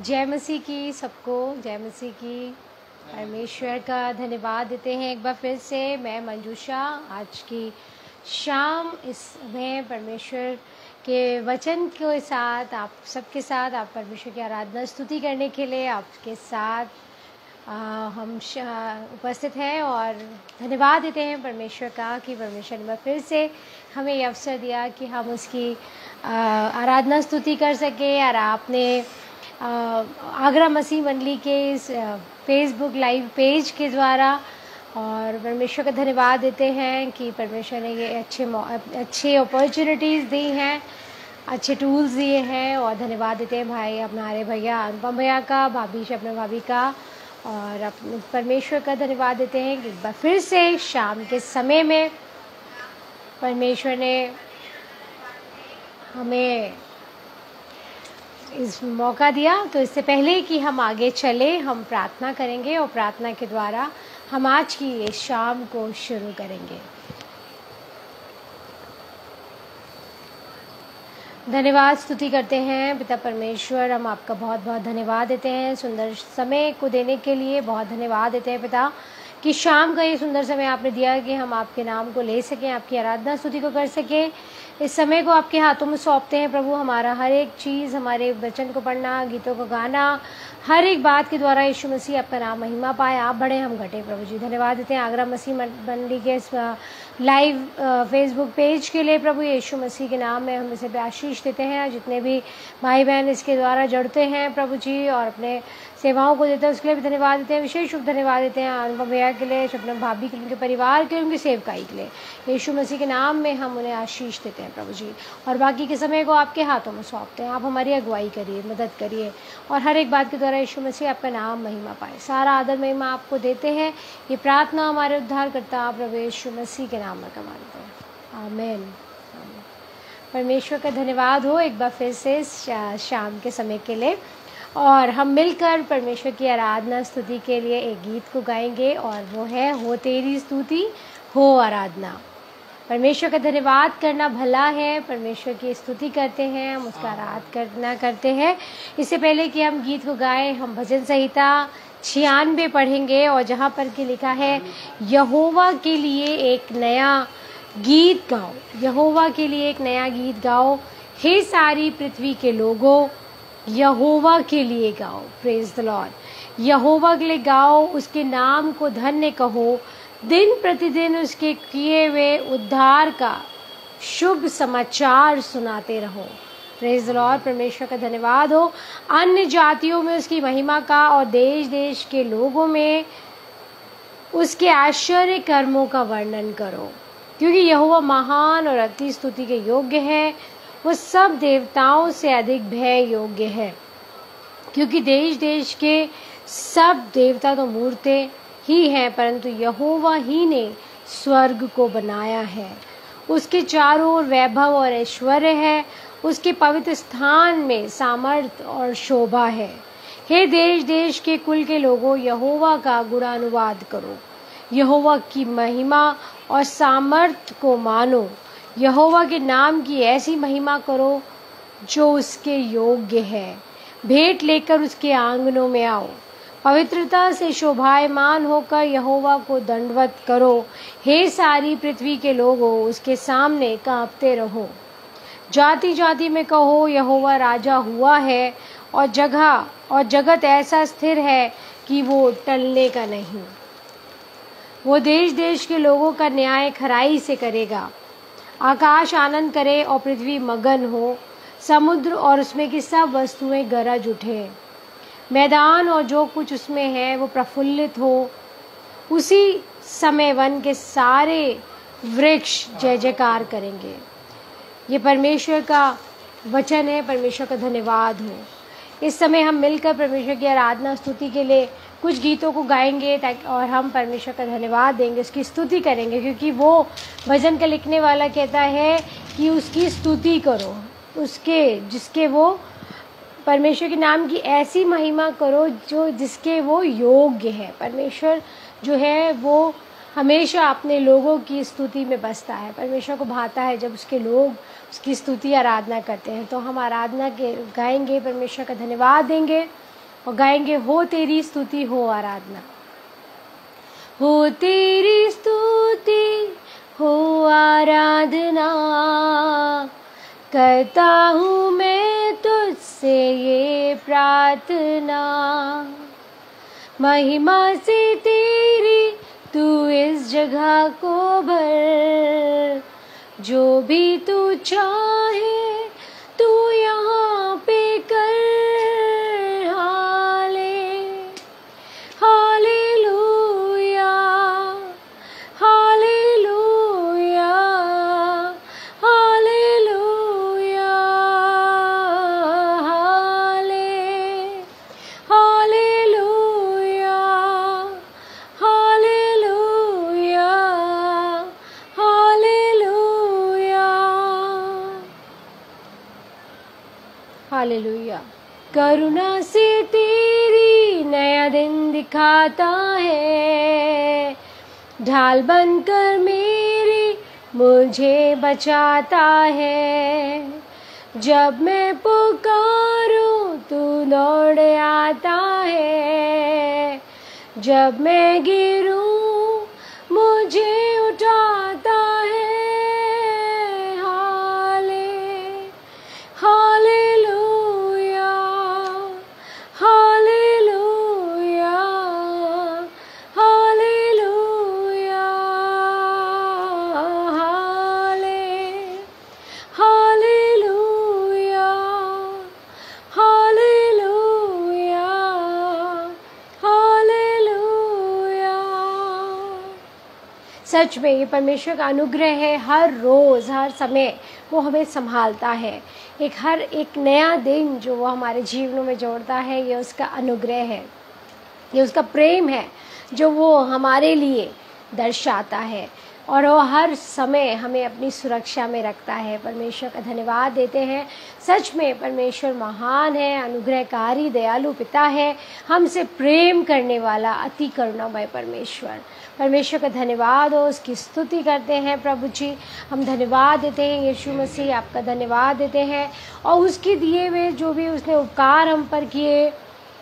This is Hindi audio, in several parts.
जय मसीह की सबको, जय मसीह की। परमेश्वर का धन्यवाद देते हैं एक बार फिर से। मैं मंजूषा आज की शाम इसमें परमेश्वर के वचन के साथ आप सबके साथ आप परमेश्वर की आराधना स्तुति करने के लिए आपके साथ हम उपस्थित हैं और धन्यवाद देते हैं परमेश्वर का कि परमेश्वर ने फिर से हमें ये अवसर दिया कि हम उसकी आराधना स्तुति कर सकें। और आपने आगरा मसीह मंडली के इस फेसबुक लाइव पेज के द्वारा और परमेश्वर का धन्यवाद देते हैं कि परमेश्वर ने ये अच्छे अपॉर्चुनिटीज़ दी हैं, अच्छे टूल्स दिए हैं। और धन्यवाद देते हैं भाई हमारे भैया अनुपम भैया का, भाभी शबनम भाभी का, और अपने परमेश्वर का धन्यवाद देते हैं कि एक बार फिर से शाम के समय में परमेश्वर ने हमें इस मौका दिया। तो इससे पहले कि हम आगे चले, हम प्रार्थना करेंगे और प्रार्थना के द्वारा हम आज की इस शाम को शुरू करेंगे। धन्यवाद स्तुति करते हैं पिता परमेश्वर, हम आपका बहुत बहुत धन्यवाद देते हैं सुंदर समय को देने के लिए। बहुत धन्यवाद देते हैं पिता कि शाम का ये सुंदर समय आपने दिया कि हम आपके नाम को ले सकें, आपकी आराधना स्तुति को कर सकें। इस समय को आपके हाथों में सौंपते हैं प्रभु। हमारा हर एक चीज़, हमारे वचन को पढ़ना, गीतों को गाना, हर एक बात के द्वारा यीशु मसीह आपका नाम महिमा पाए। आप बढ़े, हम घटे प्रभु जी। धन्यवाद देते हैं आगरा मसीह मंडली के इस लाइव फेसबुक पेज के लिए प्रभु। यीशु मसीह के नाम में हम इसे पे आशीष देते हैं। जितने भी भाई बहन इसके द्वारा जुड़ते हैं प्रभु जी और अपने सेवाओं को देते हैं, उसके लिए भी धन्यवाद देते हैं। विशेष रूप धन्यवाद देते हैं अनुपम भैया के लिए, शबनम भाभी के लिए, उनके परिवार के लिए, उनकी सेवकाई के लिए। यीशु मसीह के नाम में हम उन्हें आशीष देते हैं प्रभु जी। और बाकी के समय को आपके हाथों में सौंपते हैं। आप हमारी अगुवाई करिए, मदद करिए और हर एक बात के द्वारा यीशु मसीह आपका नाम महिमा पाए। सारा आदर महिमा आपको देते हैं। ये प्रार्थना हमारे उद्धारकर्ता प्रभु यीशु मसीह के नाम में मांगते हैं, आमीन। परमेश्वर का धन्यवाद हो एक बार फिर से शाम के समय के लिए। और हम मिलकर परमेश्वर की आराधना स्तुति के लिए एक गीत को गाएंगे और वो है हो तेरी स्तुति हो आराधना। परमेश्वर का धन्यवाद करना भला है। परमेश्वर की स्तुति करते हैं, हम उसका आराधना करते हैं। इससे पहले कि हम गीत को गाएं, हम भजन संहिता 96 पढ़ेंगे और जहाँ पर कि लिखा है यहोवा के लिए एक नया गीत गाओ, यहोवा के लिए एक नया गीत गाओ, हे सारी पृथ्वी के लोगों यहोवा के लिए गाओ। Praise the Lord. यहोवा के लिए गाओ, उसके नाम को धन्य कहो, दिन प्रतिदिन उसके किए हुए उद्धार का शुभ समाचार सुनाते रहो। Praise the Lord. परमेश्वर का धन्यवाद हो। अन्य जातियों में उसकी महिमा का और देश देश के लोगों में उसके आश्चर्य कर्मों का वर्णन करो, क्योंकि यहोवा महान और अति स्तुति के योग्य है। वो सब देवताओं से अधिक भय योग्य है, क्योंकि देश देश के सब देवता तो मूर्तें ही हैं, परंतु यहोवा ही ने स्वर्ग को बनाया है। उसके चारों ओर वैभव और ऐश्वर्य है, उसके पवित्र स्थान में सामर्थ्य और शोभा है। हे देश देश के कुल के लोगों यहोवा का गुणानुवाद करो, यहोवा की महिमा और सामर्थ्य को मानो। यहोवा के नाम की ऐसी महिमा करो जो उसके योग्य है। भेंट लेकर उसके आंगनों में आओ, पवित्रता से शोभायमान होकर यहोवा को दंडवत करो। हे सारी पृथ्वी के लोगों उसके सामने कांपते रहो। जाति जाति में कहो यहोवा राजा हुआ है, और जगत ऐसा स्थिर है कि वो टलने का नहीं। वो देश देश के लोगों का न्याय खराई से करेगा। आकाश आनंद करे और पृथ्वी मगन हो, समुद्र और उसमें की सब वस्तुएं गरज उठे। मैदान और जो कुछ उसमें है वो प्रफुल्लित हो। उसी समय वन के सारे वृक्ष जय जयकार करेंगे। ये परमेश्वर का वचन है। परमेश्वर का धन्यवाद हो। इस समय हम मिलकर परमेश्वर की आराधना स्तुति के लिए कुछ गीतों को गाएंगे और हम परमेश्वर का धन्यवाद देंगे, उसकी स्तुति करेंगे, क्योंकि वो भजन का लिखने वाला कहता है कि उसकी स्तुति करो, जिसके वो परमेश्वर के नाम की ऐसी महिमा करो जो जिसके वो योग्य है। परमेश्वर जो है वो हमेशा अपने लोगों की स्तुति में बसता है। परमेश्वर को भाता है जब उसके लोग उसकी स्तुति आराधना करते हैं। तो हम आराधना के गाएंगे, परमेश्वर का धन्यवाद देंगे और गाएंगे हो तेरी स्तुति हो आराधना। हो तेरी स्तुति हो आराधना, करता हूँ मैं तुझसे ये प्रार्थना। महिमा से तेरी तू इस जगह को भर, जो भी तू चाहे तू यहाँ पे कर। Hallelujah, hallelujah, hallelujah, hallelujah, hallelujah, hallelujah, hallelujah. करुणा से तेरी नया दिन दिखाता है, ढाल बनकर मेरी मुझे बचाता है। जब मैं पुकारूं तू दौड़ आता है, जब मैं गिरूं मुझे उठाता है। Hallelujah, hallelujah, hallelujah, hallelujah, hallelujah, hallelujah. सच में ये परमेश्वर का अनुग्रह है, हर रोज़ हर समय वो हमें संभालता है। हर एक नया दिन जो वो हमारे जीवनों में जोड़ता है, ये उसका अनुग्रह है, ये उसका प्रेम है जो वो हमारे लिए दर्शाता है, और वो हर समय हमें अपनी सुरक्षा में रखता है। परमेश्वर का धन्यवाद देते हैं। सच में परमेश्वर महान है, अनुग्रहकारी दयालु पिता है, हमसे प्रेम करने वाला अति करुणामय परमेश्वर। परमेश्वर का धन्यवाद हो, उसकी स्तुति करते हैं। प्रभु जी हम धन्यवाद देते हैं, यीशु मसीह आपका धन्यवाद देते हैं, और उसके दिए हुए जो भी उसने उपकार हम पर किए,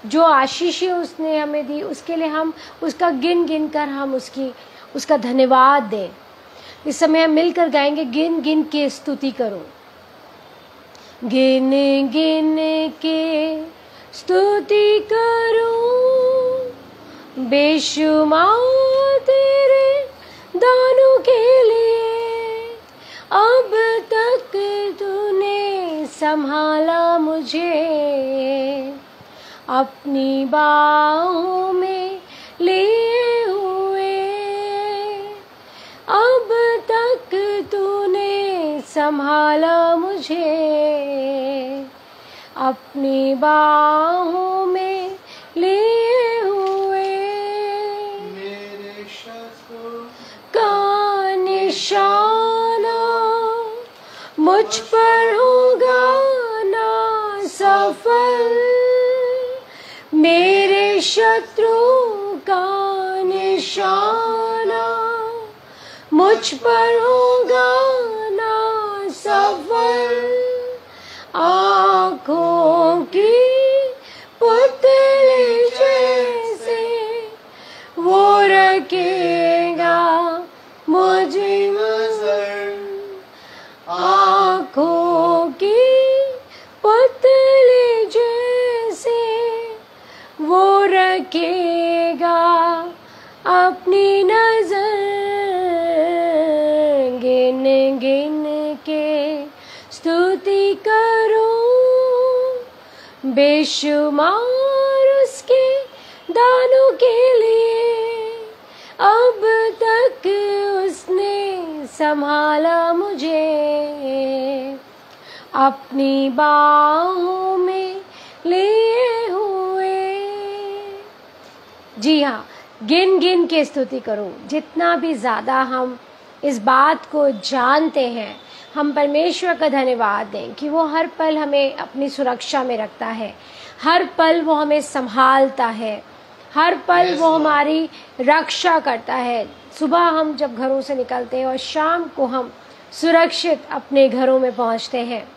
जो आशीषें उसने हमें दी, उसके लिए हम उसका गिन गिन कर हम उसका धन्यवाद दें। इस समय हम मिलकर गाएंगे, गिन गिन के स्तुति करो। गिन गिन के स्तुति करो बेशुमार तेरे दानों के लिए। अब तक तूने संभाला मुझे, अपनी बाहों में लिए हुए। अब तक तूने संभाला मुझे, अपनी बाहों में लिए हुए। मेरे शत्रु का निशाना मुझ पर होगा ना सफल। मेरे शत्रु का निशाना मुझ पर होगा ना सफल। आँखों की पुतली जैसे वो रखेगा मुझे नजर। आँखों की पुतली जैसे वो रखेगा अपनी नजर। गिन गिन के स्तुति करो बेशुमार उसके दानों के लिए। अब तक उसने संभाला मुझे, अपनी बाहों में लिए हुए। जी हाँ, गिन गिन के स्तुति करो। जितना भी ज़्यादा हम इस बात को जानते हैं, हम परमेश्वर का धन्यवाद दें कि वो हर पल हमें अपनी सुरक्षा में रखता है, हर पल वो हमें संभालता है, हर पल वो हमारी रक्षा करता है। सुबह हम जब घरों से निकलते हैं और शाम को हम सुरक्षित अपने घरों में पहुंचते हैं।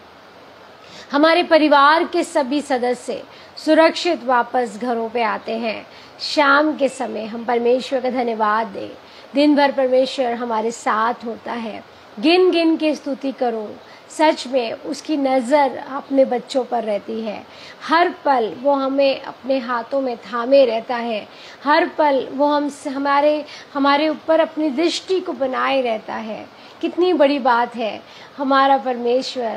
हमारे परिवार के सभी सदस्य सुरक्षित वापस घरों पे आते हैं। शाम के समय हम परमेश्वर का धन्यवाद दें। दिन भर परमेश्वर हमारे साथ होता है। गिन गिन के स्तुति करो। सच में उसकी नज़र अपने बच्चों पर रहती है। हर पल वो हमें अपने हाथों में थामे रहता है। हर पल वो हमारे ऊपर अपनी दृष्टि को बनाए रहता है। कितनी बड़ी बात है। हमारा परमेश्वर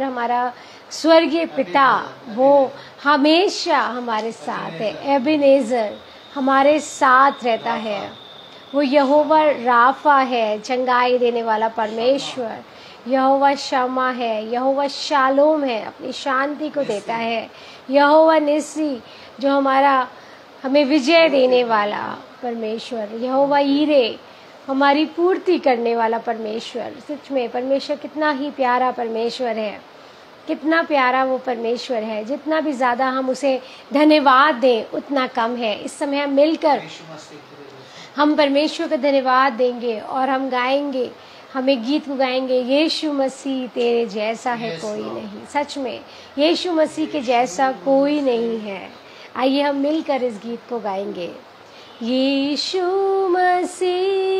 हमारा स्वर्गीय पिता वो हमेशा हमारे साथ है। एबेनेज़र हमारे साथ रहता है। वो यहोवा राफा है, चंगाई देने वाला परमेश्वर। यहोवा शमा है, यहोवा शालोम है, अपनी शांति को देता है। यहोवा निसी जो हमें विजय देने वाला परमेश्वर। यहोवा ईरे हमारी पूर्ति करने वाला परमेश्वर। सच में परमेश्वर कितना ही प्यारा परमेश्वर है। कितना प्यारा वो परमेश्वर है। जितना भी ज़्यादा हम उसे धन्यवाद दें उतना कम है। इस समय हम मिलकर हम परमेश्वर का धन्यवाद देंगे और हम गाएंगे, हमें गीत को गाएंगे। यीशु मसीह तेरे जैसा है कोई नहीं। सच में यीशु मसीह के जैसा कोई नहीं है। आइए हम मिलकर इस गीत को गाएंगे। यीशु मसीह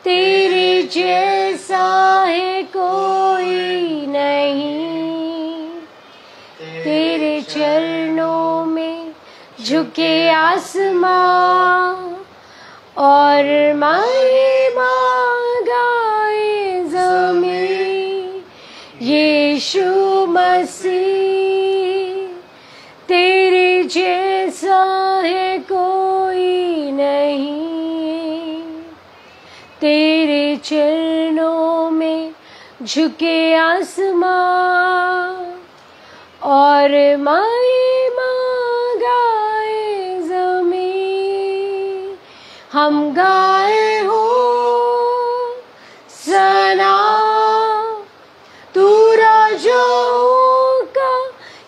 तेरे जैसा है कोई नहीं। तेरे चरणों में झुके आसमां और महिमा गाए ज़मीं। यीशु मसीह तेरे जैसा है कोई नहीं। तेरे चरणों में झुके आसमां और महिमा गाए ज़मीं। हम गाए हो सना तू राजाओं का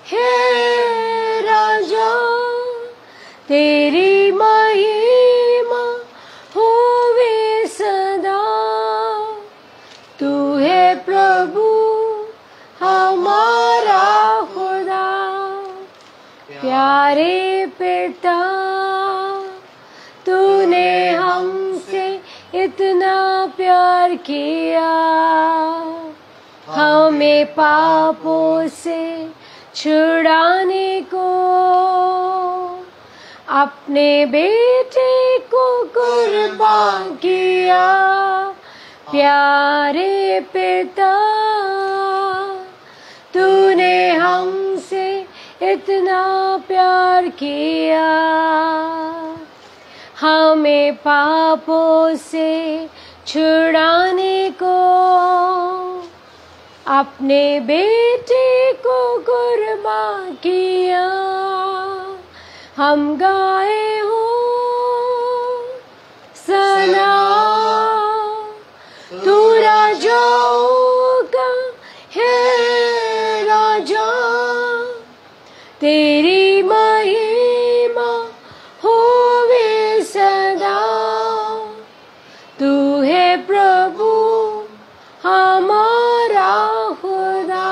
है राजा। तेरी महिमा होवे सदा। तू है प्रभु हमारा खुदा। प्यारे पिता तूने हमसे इतना प्यार किया। हमें पापों से छुड़ाने को अपने बेटे को कुर्बान किया। प्यारे पिता तूने हमसे इतना प्यार किया। हमें पापों से छुड़ाने को अपने बेटे को कुर्बान किया। हम गाए हो सना तू राजाओं का है राजा। तेरी महिमा होवे सदा। तू है प्रभु हमारा खुदा।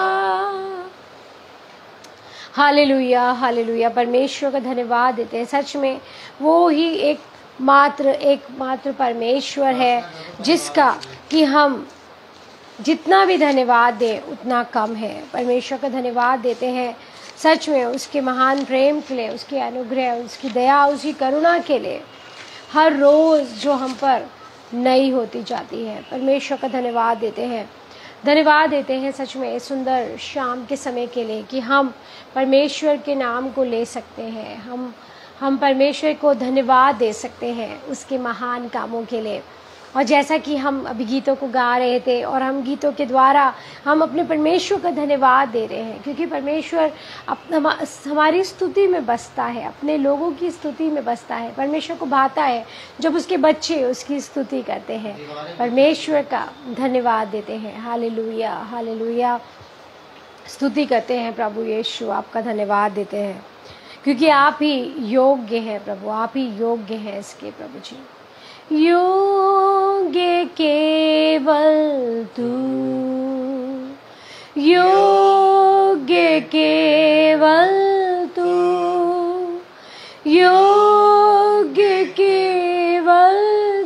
Hallelujah hallelujah. परमेश्वर का धन्यवाद देते हैं। सच में वो ही एकमात्र परमेश्वर है जिसका कि हम जितना भी धन्यवाद दें उतना कम है। परमेश्वर का धन्यवाद देते हैं सच में उसके महान प्रेम के लिए, उसके अनुग्रह, उसकी दया, उसकी करुणा के लिए हर रोज़ जो हम पर नई होती जाती है। परमेश्वर का धन्यवाद देते हैं सच में इस सुंदर शाम के समय के लिए कि हम परमेश्वर के नाम को ले सकते हैं। हम परमेश्वर को धन्यवाद दे सकते हैं उसके महान कामों के लिए। और जैसा कि हम अभी गीतों को गा रहे थे और हम गीतों के द्वारा हम अपने परमेश्वर का धन्यवाद दे रहे हैं, क्योंकि परमेश्वर हमारी स्तुति में बसता है, अपने लोगों की स्तुति में बसता है। परमेश्वर को भाता है जब उसके बच्चे उसकी स्तुति करते हैं, परमेश्वर का धन्यवाद देते हैं। Hallelujah hallelujah. स्तुति करते हैं प्रभु यीशु, आपका धन्यवाद देते हैं क्योंकि आप ही योग्य हैं प्रभु, आप ही योग्य हैं इसके प्रभु जी। योग्य केवल तू, योग्य केवल तू, योग्य केवल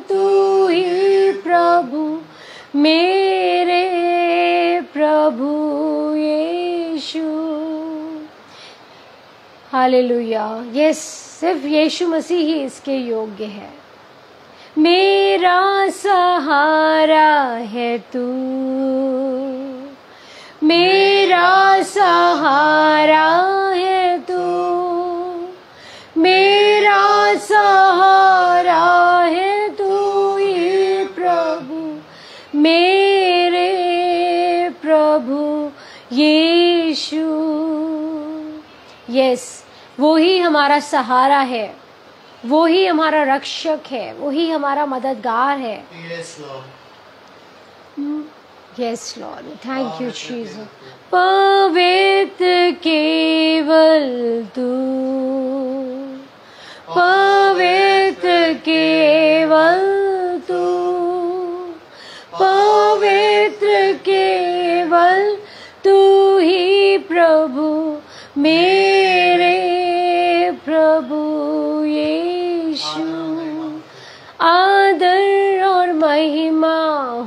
तू ही प्रभु, मेरे प्रभु यीशु। हालेलुया। यस, सिर्फ यीशु मसीह ही इसके योग्य है। मेरा सहारा है तू, मेरा सहारा है तू, मेरा सहारा है तू ही प्रभु, मेरे प्रभु यीशु। यस, वो ही हमारा सहारा है, वो ही हमारा रक्षक है, वो ही हमारा मददगार है। Yes Lord, thank you Jesus. पवित्र केवल तू, पवित्र केवल तू, पवित्र केवल तू ही प्रभु, मेरे प्रभु यीशु। आदर और महिमा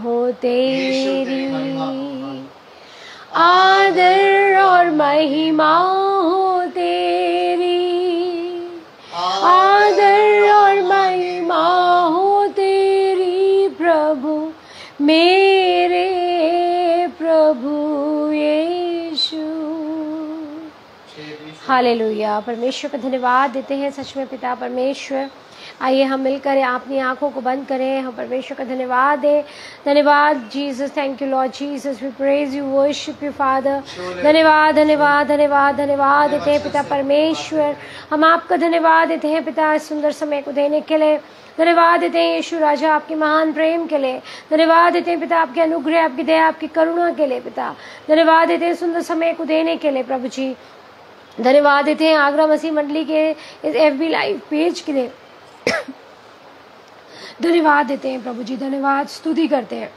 हो तेरी, आदर और महिमा हो तेरी, आदर और महिमा हो तेरी प्रभु, मेरे प्रभु यीशु। हालेलुया। परमेश्वर का धन्यवाद देते हैं सच में पिता परमेश्वर। आइए हम मिलकर अपनी आंखों को बंद करें, हम परमेश्वर का धन्यवाद दें। धन्यवाद Jesus, thank you lord Jesus, we praise you, worship you father. धन्यवाद धन्यवाद धन्यवाद धन्यवाद देते हैं पिता परमेश्वर। हम आपका धन्यवाद देते हैं पिता इस सुंदर समय को देने के लिए। धन्यवाद देते हैं यीशु राजा आपके महान प्रेम के लिए। धन्यवाद देते हैं पिता आपके अनुग्रह, आपकी दया, आपकी करुणा के लिए पिता। धन्यवाद देते हैं सुंदर समय को देने के लिए प्रभु जी। धन्यवाद देते हैं आगरा मसीह मंडली के इस FB लाइव पेज के लिए। धन्यवाद देते हैं प्रभु जी, धन्यवाद स्तुति करते हैं।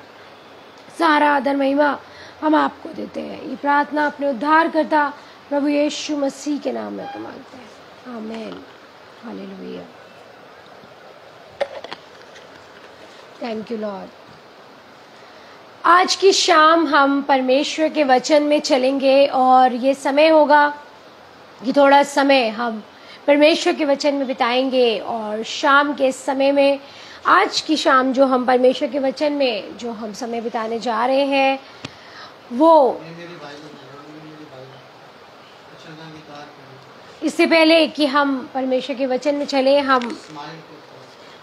सारा आदर महिमा हम आपको देते हैं। ये प्रार्थना अपने उद्धार करता प्रभु यीशु मसीह के नाम में मांगते हैं, आमीन। हालेलुया। Thank you Lord. आज की शाम हम परमेश्वर के वचन में चलेंगे और ये समय होगा कि थोड़ा समय हम परमेश्वर के वचन में बिताएंगे। और शाम के समय में, आज की शाम जो हम परमेश्वर के वचन में जो हम समय बिताने जा रहे हैं वो, इससे पहले कि हम परमेश्वर के वचन में चले, हम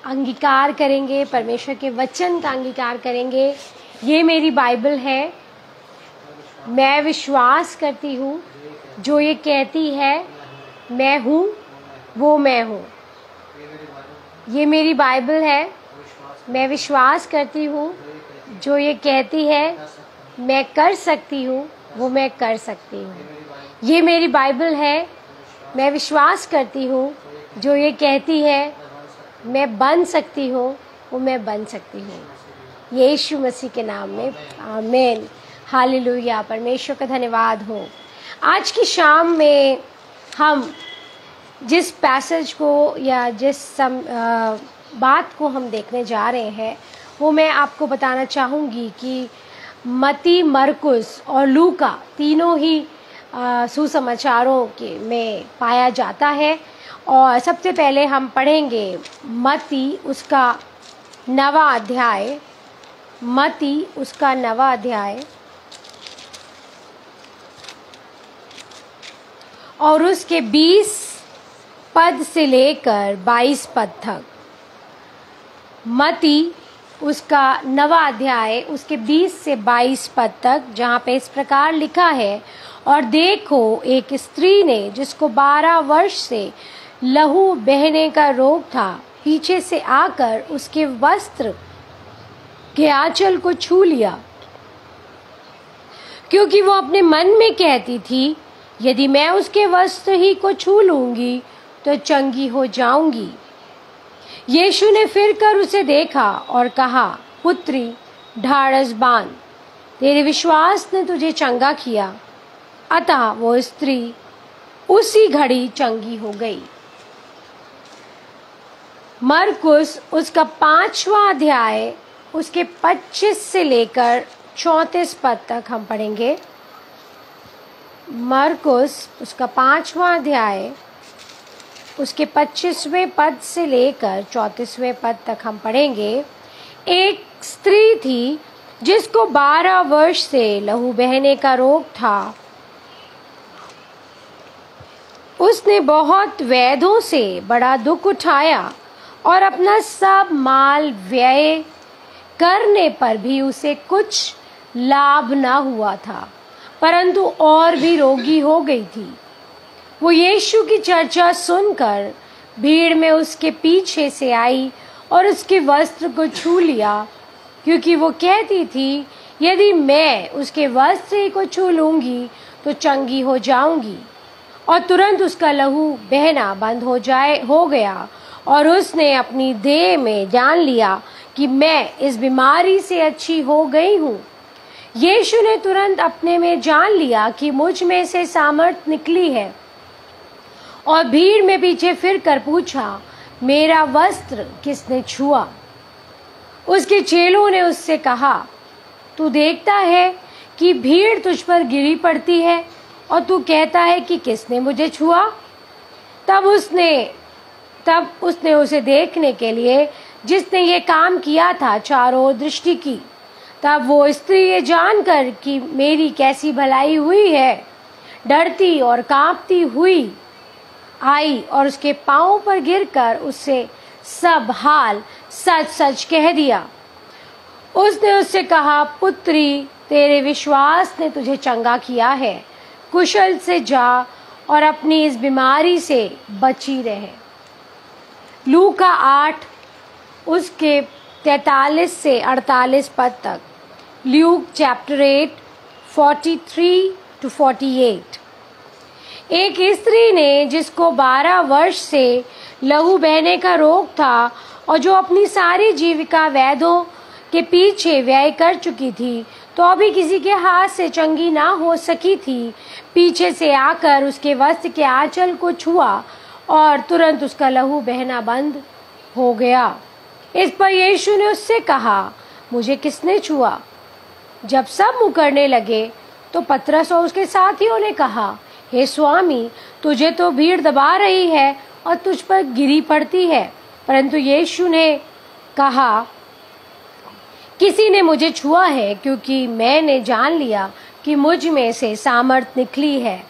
अंगीकार करेंगे, परमेश्वर के वचन का अंगीकार करेंगे। ये मेरी बाइबल है, मैं विश्वास करती हूँ जो ये कहती है मैं हूँ वो मैं हूँ। ये मेरी बाइबल है, मैं विश्वास करती हूँ जो ये कहती है मैं कर सकती हूँ वो मैं कर सकती हूँ। ये मेरी बाइबल है, मैं विश्वास करती हूँ जो ये कहती है मैं बन सकती हूँ वो मैं बन सकती हूँ। यीशु मसीह के नाम में आमीन। हालेलुया। परमेश्वर का धन्यवाद हो। आज की शाम में हम जिस पैसेज को या जिस बात को हम देखने जा रहे हैं वो मैं आपको बताना चाहूँगी कि मत्ती, मरकुस और लूका तीनों ही सुसमाचारों के में पाया जाता है। और सबसे पहले हम पढ़ेंगे मत्ती उसका 9वां अध्याय, मत्ती उसका 9वां अध्याय और उसके 20 पद से लेकर 22 पद तक। मत्ती उसका 9वां अध्याय उसके 20 से 22 पद तक, जहाँ पे इस प्रकार लिखा है, और देखो एक स्त्री ने जिसको 12 वर्ष से लहू बहने का रोग था, पीछे से आकर उसके वस्त्र के आंचल को छू लिया, क्योंकि वो अपने मन में कहती थी यदि मैं उसके वस्त्र ही को छू लूंगी तो चंगी हो जाऊंगी। यीशु ने फिर कर उसे देखा और कहा, पुत्री ढाढ़स बांध, तेरे विश्वास ने तुझे चंगा किया। अतः वो स्त्री उसी घड़ी चंगी हो गई। मरकुस उसका 5वां अध्याय उसके 25 से लेकर 34 पद तक हम पढ़ेंगे। मरकुस उसका 5वां अध्याय उसके 25वें पद से लेकर 34वें पद तक हम पढ़ेंगे। एक स्त्री थी जिसको 12 वर्ष से लहू बहने का रोग था। उसने बहुत वैद्यों से बड़ा दुख उठाया और अपना सब माल व्यय करने पर भी उसे कुछ लाभ न हुआ था, परंतु और भी रोगी हो गई थी। वो यीशु की चर्चा सुनकर भीड़ में उसके पीछे से आई और उसके वस्त्र को छू लिया, क्योंकि वो कहती थी, यदि मैं उसके वस्त्र को छू लूंगी तो चंगी हो जाऊंगी। और तुरंत उसका लहू बहना बंद हो गया और उसने अपनी देह में जान लिया कि मैं इस बीमारी से अच्छी हो गई हूँ। यीशु ने तुरंत अपने में जान लिया कि मुझ में से सामर्थ निकली है और भीड़ में पीछे फिरकर पूछा, मेरा वस्त्र किसने छुआ? उसके चेलों ने उससे कहा, तू देखता है कि भीड़ तुझ पर गिरी पड़ती है और तू कहता है कि किसने मुझे छुआ? तब उसने उसे देखने के लिए जिसने ये काम किया था चारों ओर दृष्टि की। तब वो स्त्री ये जानकर कि मेरी कैसी भलाई हुई है, डरती और कांपती हुई आई और उसके पांवों पर गिरकर उससे सब हाल सच सच कह दिया। उसने उससे कहा, पुत्री, तेरे विश्वास ने तुझे चंगा किया है, कुशल से जा और अपनी इस बीमारी से बची रहे। लूका 8 उसके 43 से 48 पद तक। Luke chapter 8 43 to 48। एक स्त्री ने जिसको 12 वर्ष से लहू बहने का रोग था और जो अपनी सारी जीविका वैद्यों के पीछे व्यय कर चुकी थी, तो अभी किसी के हाथ से चंगी ना हो सकी थी, पीछे से आकर उसके वस्त्र के आंचल को छुआ और तुरंत उसका लहू बहना बंद हो गया। इस पर यीशु ने उससे कहा, मुझे किसने छुआ? जब सब मुकरने लगे तो पतरस और उसके साथियों ने कहा, हे स्वामी, तुझे तो भीड़ दबा रही है और तुझ पर गिरी पड़ती है। परंतु यीशु ने कहा, किसी ने मुझे छुआ है, क्योंकि मैंने जान लिया कि मुझ में से सामर्थ निकली है।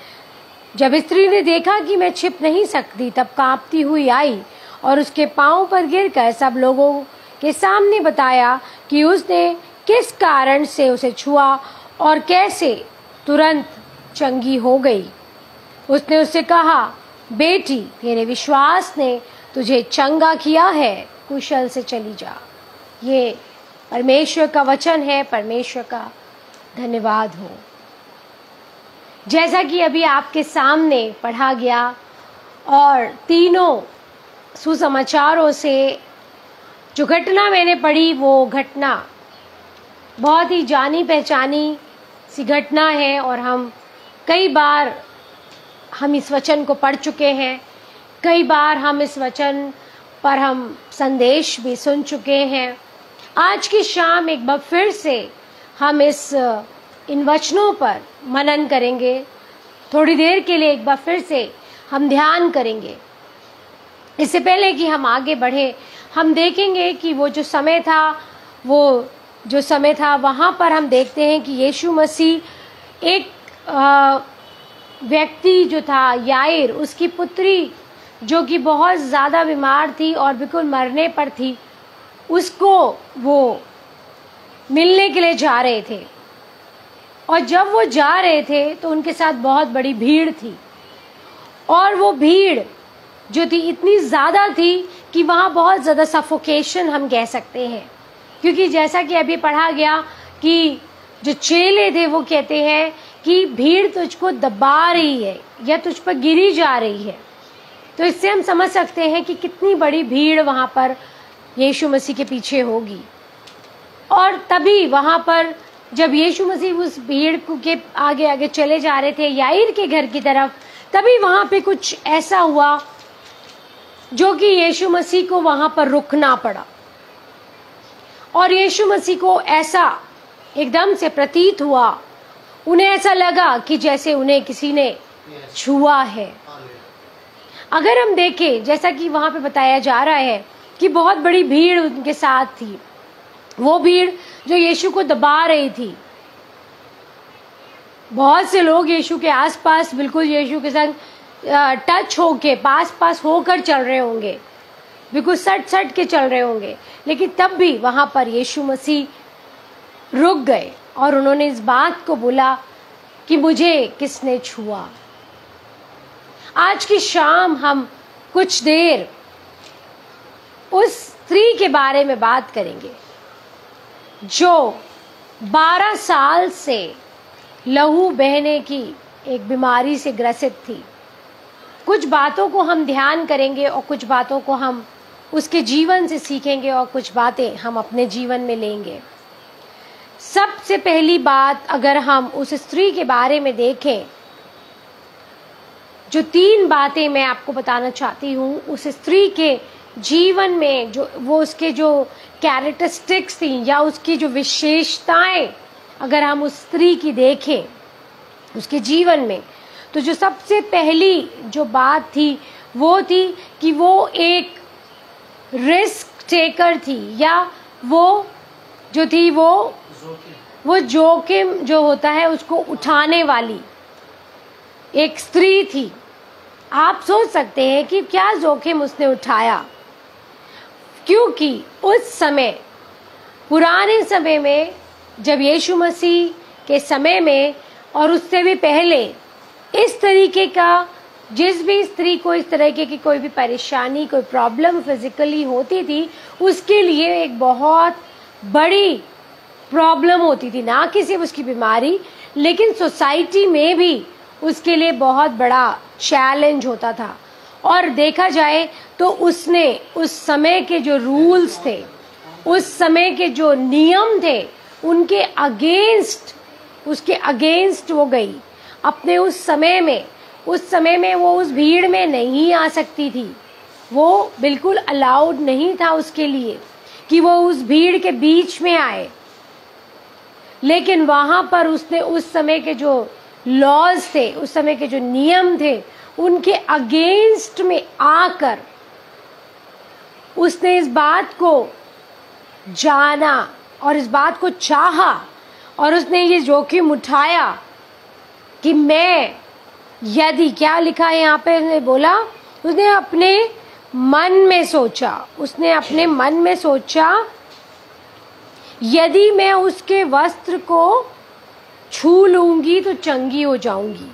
जब स्त्री ने देखा कि मैं छिप नहीं सकती, तब कांपती हुई आई और उसके पांव पर गिरकर सब लोगों के सामने बताया कि उसने किस कारण से उसे छुआ और कैसे तुरंत चंगी हो गई। उसने उससे कहा, बेटी, तेरे विश्वास ने तुझे चंगा किया है, कुशल से चली जा। ये परमेश्वर का वचन है। परमेश्वर का धन्यवाद हो। जैसा कि अभी आपके सामने पढ़ा गया और तीनों सुसमाचारों से जो घटना मैंने पढ़ी, वो घटना बहुत ही जानी पहचानी सी घटना है और हम कई बार हम इस वचन को पढ़ चुके हैं। कई बार हम इस वचन पर हम संदेश भी सुन चुके हैं। आज की शाम एक बार फिर से हम इन वचनों पर मनन करेंगे। थोड़ी देर के लिए एक बार फिर से हम ध्यान करेंगे। इससे पहले कि हम आगे बढ़े, हम देखेंगे कि वो जो समय था वहाँ पर हम देखते हैं कि यीशु मसीह एक व्यक्ति जो था याईर, उसकी पुत्री जो कि बहुत ज़्यादा बीमार थी और बिल्कुल मरने पर थी, उसको वो मिलने के लिए जा रहे थे। और जब वो जा रहे थे तो उनके साथ बहुत बड़ी भीड़ थी और वो भीड़ जो थी इतनी ज़्यादा थी कि वहाँ बहुत ज़्यादा सफोकेशन हम कह सकते हैं। क्योंकि जैसा कि अभी पढ़ा गया कि जो चेले थे वो कहते हैं कि भीड़ तुझको दबा रही है या तुझ पर गिरी जा रही है। तो इससे हम समझ सकते हैं कि कितनी बड़ी भीड़ वहाँ पर यीशु मसीह के पीछे होगी। और तभी वहाँ पर जब यीशु मसीह उस भीड़ के आगे आगे चले जा रहे थे याईर के घर की तरफ, तभी वहां पे कुछ ऐसा हुआ जो कि यीशु मसीह को वहां पर रुकना पड़ा। और यीशु मसीह को ऐसा एकदम से प्रतीत हुआ, उन्हें ऐसा लगा कि जैसे उन्हें किसी ने छुआ है। अगर हम देखें, जैसा कि वहां पे बताया जा रहा है कि बहुत बड़ी भीड़ उनके साथ थी, वो भीड़ जो यीशु को दबा रही थी। बहुत से लोग यीशु के आसपास बिल्कुल यीशु के संग टच होके पास होकर चल रहे होंगे, बिल्कुल सट के चल रहे होंगे, लेकिन तब भी वहां पर यीशु मसीह रुक गए और उन्होंने इस बात को बोला कि मुझे किसने छुआ। आज की शाम हम कुछ देर उस स्त्री के बारे में बात करेंगे जो 12 साल से लहू बहने की एक बीमारी से ग्रसित थी। कुछ बातों को हम ध्यान करेंगे और कुछ बातों को हम उसके जीवन से सीखेंगे और कुछ बातें हम अपने जीवन में लेंगे। सबसे पहली बात, अगर हम उस स्त्री के बारे में देखें, जो 3 बातें मैं आपको बताना चाहती हूँ उस स्त्री के जीवन में, जो वो उसके जो कैरेक्टरिस्टिक्स थी या उसकी जो विशेषताएं अगर हम उस स्त्री की देखें उसके जीवन में, तो जो सबसे पहली जो बात थी वो थी कि वो एक रिस्क टेकर थी, या वो जो थी वो जोखिम जो होता है उसको उठाने वाली एक स्त्री थी। आप सोच सकते हैं कि क्या जोखिम उसने उठाया, क्योंकि उस समय, पुराने समय में, जब यीशु मसीह के समय में और उससे भी पहले, इस तरीके का जिस भी स्त्री को इस तरीके की कोई भी परेशानी, कोई प्रॉब्लम फिजिकली होती थी, उसके लिए एक बहुत बड़ी प्रॉब्लम होती थी। ना कि सिर्फ उसकी बीमारी, लेकिन सोसाइटी में भी उसके लिए बहुत बड़ा चैलेंज होता था। और देखा जाए तो उसने उस समय के जो रूल्स थे, उस समय के जो नियम थे, उनके अगेंस्ट, उसके अगेंस्ट वो गई। अपने उस समय में वो उस भीड़ में नहीं आ सकती थी। वो बिल्कुल अलाउड नहीं था उसके लिए कि वो उस भीड़ के बीच में आए। लेकिन वहां पर उसने उस समय के जो लॉज थे, उस समय के जो नियम थे, उनके अगेंस्ट में आकर उसने इस बात को जाना और इस बात को चाहा और उसने ये जोखिम उठाया कि मैं, यदि, क्या लिखा है यहाँ पे, उसने बोला, उसने अपने मन में सोचा यदि मैं उसके वस्त्र को छू लूंगी तो चंगी हो जाऊंगी।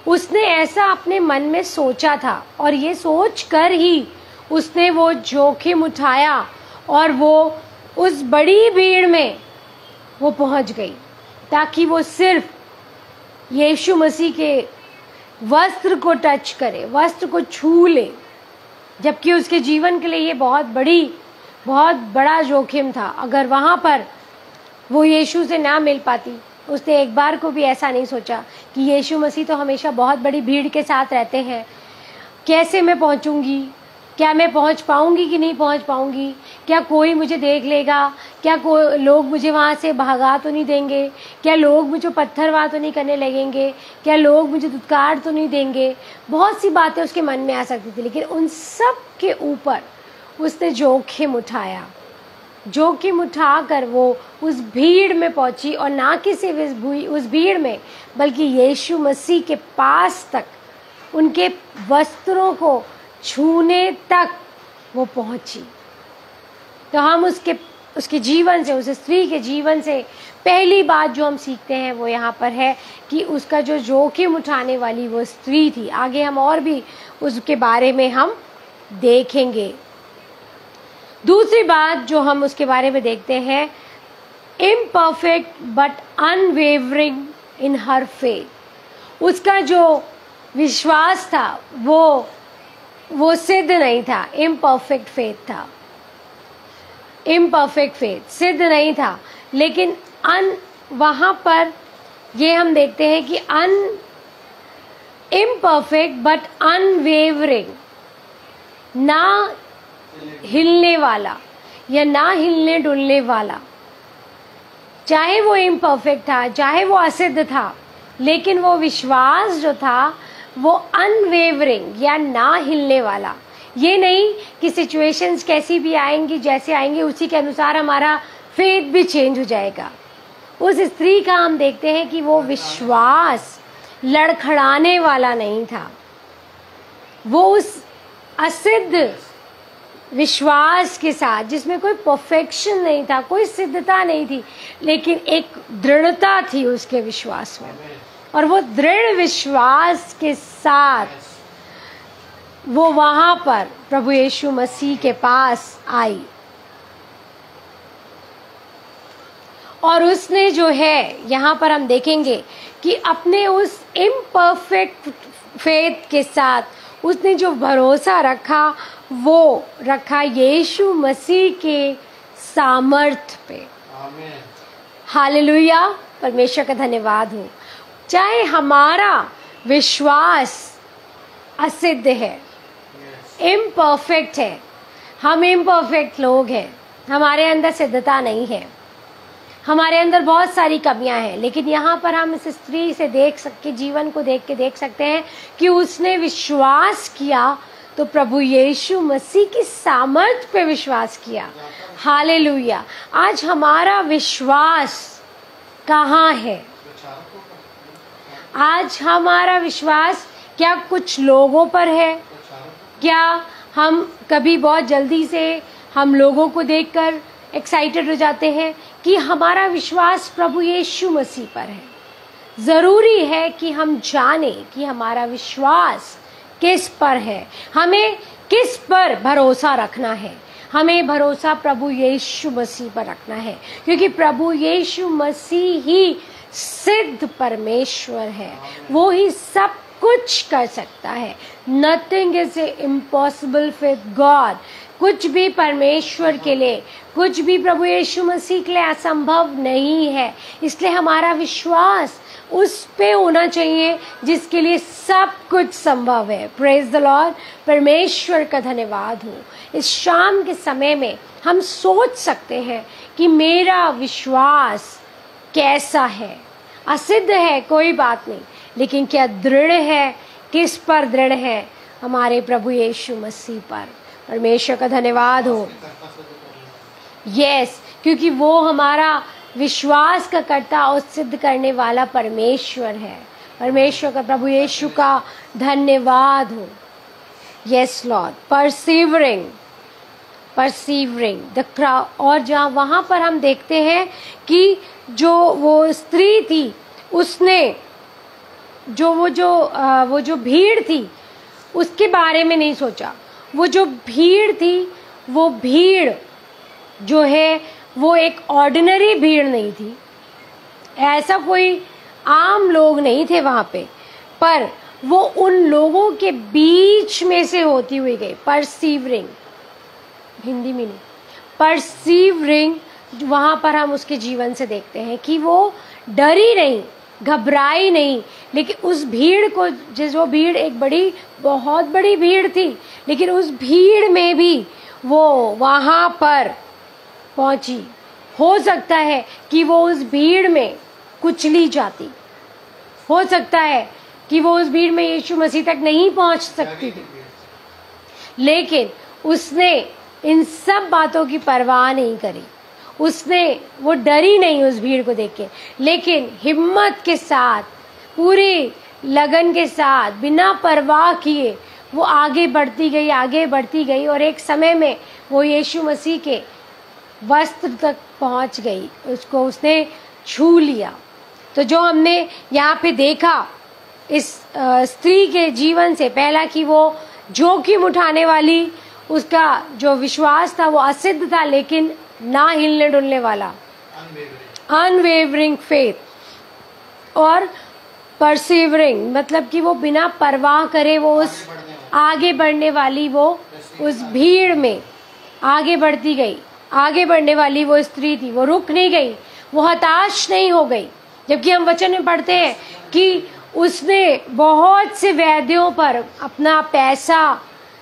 उसने ऐसा अपने मन में सोचा था और ये सोच कर ही उसने वो जोखिम उठाया और वो उस बड़ी भीड़ में वो पहुंच गई ताकि वो सिर्फ यीशु मसीह के वस्त्र को टच करे, वस्त्र को छू ले। जबकि उसके जीवन के लिए ये बहुत बड़ा जोखिम था। अगर वहां पर वो यीशु से ना मिल पाती, उसने एक बार को भी ऐसा नहीं सोचा कि यीशु मसीह तो हमेशा बहुत बड़ी भीड़ के साथ रहते हैं, कैसे मैं पहुंचूंगी, क्या मैं पहुंच पाऊंगी कि नहीं पहुंच पाऊंगी, क्या कोई मुझे देख लेगा, क्या कोई लोग मुझे वहां से भगा तो नहीं देंगे, क्या लोग मुझे पत्थरवाह तो नहीं करने लगेंगे, क्या लोग मुझे धुतकार तो नहीं देंगे। बहुत सी बातें उसके मन में आ सकती थी, लेकिन उन सब के ऊपर उसने जोखिम उठाकर वो उस भीड़ में पहुंची। और ना कि सिर्फ उस भीड़ में, बल्कि यीशु मसीह के पास तक, उनके वस्त्रों को छूने तक वो पहुंची। तो हम उसके जीवन से, उस स्त्री के जीवन से पहली बात जो हम सीखते हैं वो यहाँ पर है कि उसका जो जोखिम उठाने वाली वो स्त्री थी। आगे हम और भी उसके बारे में हम देखेंगे। दूसरी बात जो हम उसके बारे में देखते हैं, imperfect but unwavering in her faith. उसका जो विश्वास था वो सिद्ध नहीं था, इम्परफेक्ट फेथ सिद्ध नहीं था, लेकिन वहाँ पर ये हम देखते हैं कि इम्परफेक्ट बट अनवेवरिंग, ना हिलने वाला या ना हिलने डुलने वाला। चाहे वो इम्परफेक्ट था, चाहे वो असिद्ध था, लेकिन वो विश्वास जो था वो अनवेवरिंग या ना हिलने वाला। ये नहीं कि सिचुएशंस कैसी भी आएंगी, जैसे आएंगे उसी के अनुसार हमारा फेथ भी चेंज हो जाएगा। उस स्त्री का हम देखते हैं कि वो विश्वास लड़खड़ाने वाला नहीं था। वो उस असिद्ध विश्वास के साथ, जिसमें कोई परफेक्शन नहीं था, कोई सिद्धता नहीं थी, लेकिन एक दृढ़ता थी उसके विश्वास में, और वो दृढ़ विश्वास के साथ वो वहां पर प्रभु यीशु मसीह के पास आई। और उसने जो है, यहाँ पर हम देखेंगे कि अपने उस इम्परफेक्ट फेथ के साथ उसने जो भरोसा रखा, वो रखा यीशु मसीह के सामर्थ पे। हालेलुया, परमेश्वर का धन्यवाद हो। चाहे हमारा विश्वास असिद्ध है, इम्परफेक्ट है, हम इम्परफेक्ट लोग हैं, हमारे अंदर सिद्धता नहीं है, हमारे अंदर बहुत सारी कमियां हैं, लेकिन यहाँ पर हम इस स्त्री से जीवन को देख के देख सकते हैं कि उसने विश्वास किया तो प्रभु यीशु मसीह की सामर्थ पे विश्वास किया। हालेलुया। आज हमारा विश्वास कहाँ है? आज हमारा विश्वास क्या कुछ लोगों पर है? क्या हम कभी बहुत जल्दी से हम लोगों को देखकर एक्साइटेड हो जाते हैं कि हमारा विश्वास प्रभु यीशु मसीह पर है? जरूरी है कि हम जाने कि हमारा विश्वास किस पर है, हमें किस पर भरोसा रखना है। हमें भरोसा प्रभु यीशु मसीह पर रखना है, क्योंकि प्रभु यीशु मसीह ही सिद्ध परमेश्वर है, वो ही सब कुछ कर सकता है। Nothing is impossible with God. कुछ भी परमेश्वर के लिए, कुछ भी प्रभु यीशु मसीह के लिए असंभव नहीं है। इसलिए हमारा विश्वास उस पे होना चाहिए जिसके लिए सब कुछ संभव है। प्रेज द लॉर्ड, परमेश्वर का धन्यवाद हो। इस शाम के समय में हम सोच सकते हैं कि मेरा विश्वास कैसा है। असिद्ध है कोई बात नहीं, लेकिन क्या दृढ़ है? किस पर दृढ़ है? हमारे प्रभु यीशु मसीह पर। परमेश्वर का धन्यवाद हो। यस, क्योंकि वो हमारा विश्वास का कर्ता और सिद्ध करने वाला परमेश्वर है। परमेश्वर का, प्रभु यीशु का धन्यवाद हो। Yes Lord, perceiving the crowd. और जहाँ वहाँ पर हम देखते हैं कि जो वो स्त्री थी, उसने वो जो भीड़ थी उसके बारे में नहीं सोचा। वो जो भीड़ थी, वो भीड़ जो है वो एक ऑर्डिनरी भीड़ नहीं थी। ऐसा कोई आम लोग नहीं थे वहाँ पे, पर वो उन लोगों के बीच में से होती हुई गई। परसीवरिंग, हिंदी में नहीं, परसीवरिंग, वहाँ पर हम उसके जीवन से देखते हैं कि वो डरी नहीं, घबराई नहीं, लेकिन उस भीड़ को, जो भीड़ एक बहुत बड़ी भीड़ थी, लेकिन उस भीड़ में भी वो वहाँ पर पहुंची। हो सकता है कि वो उस भीड़ में कुचली जाती, हो सकता है कि वो उस भीड़ में यीशु मसीह तक नहीं पहुंच सकती थी, लेकिन उसने इन सब बातों की परवाह नहीं करी। वो डरी नहीं उस भीड़ को देख के, लेकिन हिम्मत के साथ, पूरी लगन के साथ, बिना परवाह किए वो आगे बढ़ती गई और एक समय में वो यीशु मसीह के वस्त्र तक पहुंच गई, उसने छू लिया। तो जो हमने यहाँ पे देखा इस स्त्री के जीवन से, पहला कि वो जोखिम उठाने वाली, उसका जो विश्वास था वो असिद्ध था, लेकिन ना हिलने डुलने वाला, अनवेवरिंग फेथ, और परसीवरिंग मतलब कि वो बिना परवाह करे वो उस आगे बढ़ने वाली, वो उस भीड़ में आगे बढ़ती गई। आगे बढ़ने वाली वो स्त्री थी, वो रुक नहीं गई, वो हताश नहीं हो गई। जबकि हम वचन में पढ़ते हैं कि उसने बहुत से वैद्यों पर अपना पैसा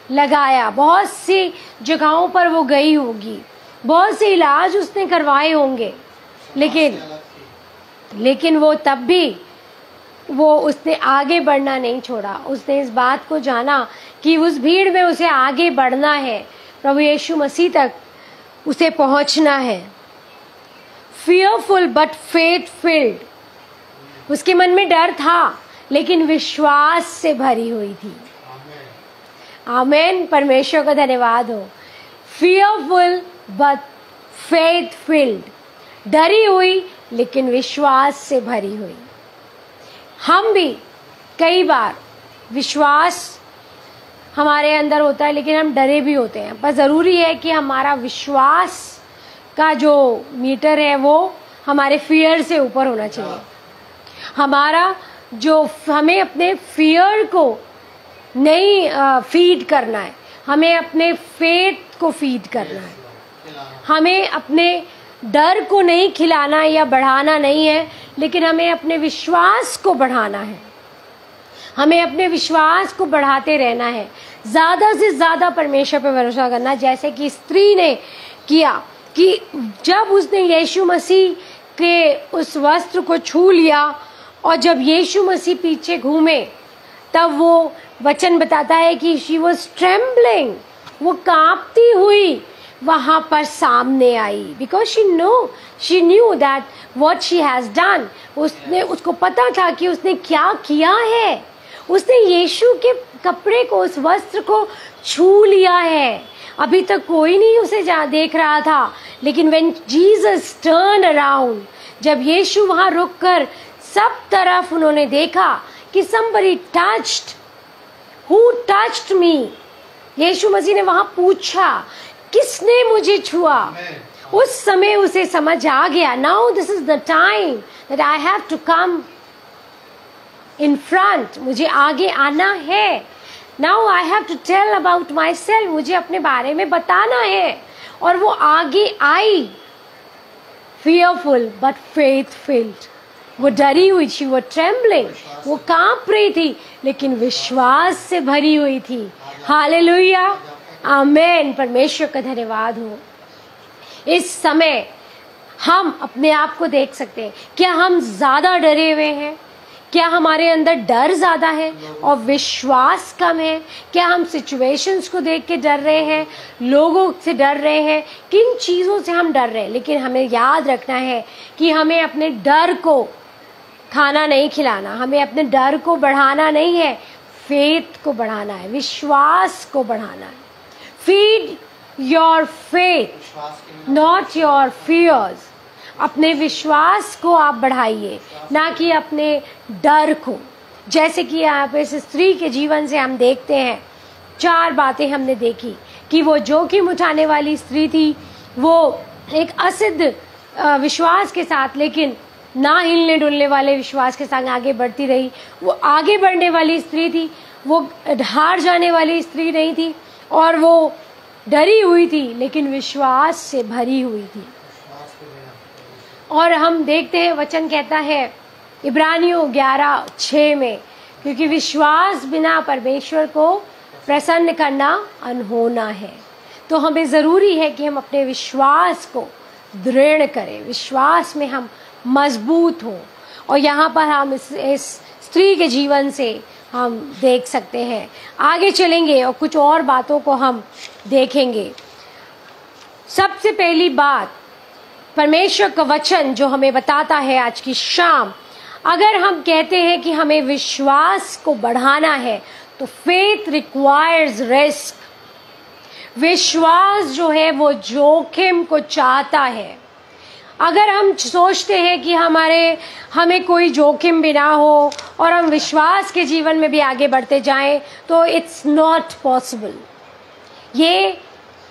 लगाया, बहुत सी जगहों पर वो गई होगी, बहुत से इलाज उसने करवाए होंगे, लेकिन वो तब भी उसने आगे बढ़ना नहीं छोड़ा। उसने इस बात को जाना कि उस भीड़ में उसे आगे बढ़ना है, प्रभु यीशु मसीह तक उसे पहुंचना है। fearful but faith filled, उसके मन में डर था लेकिन विश्वास से भरी हुई थी। आमेन, परमेश्वर का धन्यवाद हो। fearful but faith filled, डरी हुई लेकिन विश्वास से भरी हुई। हम भी कई बार विश्वास हमारे अंदर होता है लेकिन हम डरे भी होते हैं, पर ज़रूरी है कि हमारा विश्वास का जो मीटर है वो हमारे फियर से ऊपर होना चाहिए। हमें अपने फियर को नहीं फीड करना है, हमें अपने फेथ को फीड करना है। हमें अपने डर को नहीं खिलाना या बढ़ाना नहीं है, लेकिन हमें अपने विश्वास को बढ़ाना है। हमें अपने विश्वास को बढ़ाते रहना है, ज़्यादा से ज़्यादा परमेश्वर पर भरोसा करना, जैसे कि स्त्री ने किया कि जब उसने यीशु मसीह के उस वस्त्र को छू लिया और जब यीशु मसीह पीछे घूमे तब वो वचन बताता है कि शी वॉज ट्रेम्बलिंग, वो कांपती हुई वहां पर सामने आई, because she knew that what she has done. उसको पता था कि उसने क्या किया है। उसने यीशु के कपड़े को, उस वस्त्र को छू लिया है। अभी तक कोई नहीं उसे देख रहा था, लेकिन व्हेन जीसस टर्न अराउंड, जब यीशु वहां रुककर सब तरफ उन्होंने देखा कि somebody touched, who touched me, यीशु मसीह ने वहां पूछा किसने मुझे छुआ। उस समय उसे समझ आ गया, now this is the time that I have to come in front, मुझे आगे आना है। now I have to tell about myself, मुझे अपने बारे में बताना है। और वो आगे आई, fearful but faith filled, वो डरी हुई थी, वो ट्रेम्बलिंग, वो कांप रही थी, लेकिन विश्वास से भरी हुई थी। हालेलुया, आमेन, परमेश्वर का धन्यवाद हो। इस समय हम अपने आप को देख सकते हैं, क्या हम ज्यादा डरे हुए हैं? क्या हमारे अंदर डर ज्यादा है और विश्वास कम है? क्या हम सिचुएशंस को देख के डर रहे हैं, लोगों से डर रहे हैं, किन चीजों से हम डर रहे हैं? लेकिन हमें याद रखना है कि हमें अपने डर को खाना नहीं खिलाना, हमें अपने डर को बढ़ाना नहीं है, फेथ को बढ़ाना है, विश्वास को बढ़ाना है। Feed your faith not your fears, अपने विश्वास को आप बढ़ाइए, ना कि अपने डर को। जैसे कि आप इस स्त्री के जीवन से हम देखते हैं, 4 बातें हमने देखी कि वो जोखिम उठाने वाली स्त्री थी, वो एक असिद्ध विश्वास के साथ, लेकिन ना हिलने डुलने वाले विश्वास के साथ आगे बढ़ती रही। वो आगे बढ़ने वाली स्त्री थी, वो हार जाने वाली स्त्री नहीं थी, और वो डरी हुई थी लेकिन विश्वास से भरी हुई थी। और हम देखते हैं, वचन कहता है इब्रानियों 11:6 में, क्योंकि विश्वास बिना परमेश्वर को प्रसन्न करना अनहोना है। तो हमें ज़रूरी है कि हम अपने विश्वास को दृढ़ करें, विश्वास में हम मजबूत हों। और यहाँ पर हम इस स्त्री के जीवन से हम देख सकते हैं। आगे चलेंगे और कुछ और बातों को हम देखेंगे। सबसे पहली बात, परमेश्वर का वचन जो हमें बताता है आज की शाम, अगर हम कहते हैं कि हमें विश्वास को बढ़ाना है तो फेथ रिक्वायर्स रिस्क। विश्वास जो है वो जोखिम को चाहता है। अगर हम सोचते हैं कि हमें कोई जोखिम भी ना हो और हम विश्वास के जीवन में भी आगे बढ़ते जाएं, तो इट्स नॉट पॉसिबल। ये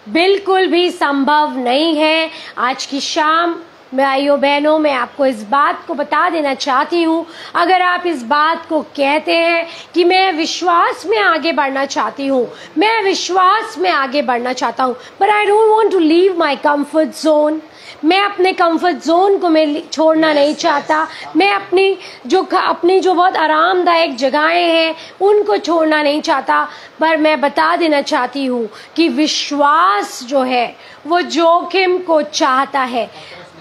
बिल्कुल भी संभव नहीं है। आज की शाम भाइयों बहनों, मैं आपको इस बात को बता देना चाहती हूँ, अगर आप इस बात को कहते हैं कि मैं विश्वास में आगे बढ़ना चाहती हूँ, मैं विश्वास में आगे बढ़ना चाहता हूँ, but I don't want to leave my comfort zone, मैं अपने कंफर्ट जोन को मैं छोड़ना नहीं चाहता। मैं अपनी जो बहुत आरामदायक जगहें हैं उनको छोड़ना नहीं चाहता। पर मैं बता देना चाहती हूँ कि विश्वास जो है वो जोखिम को चाहता है।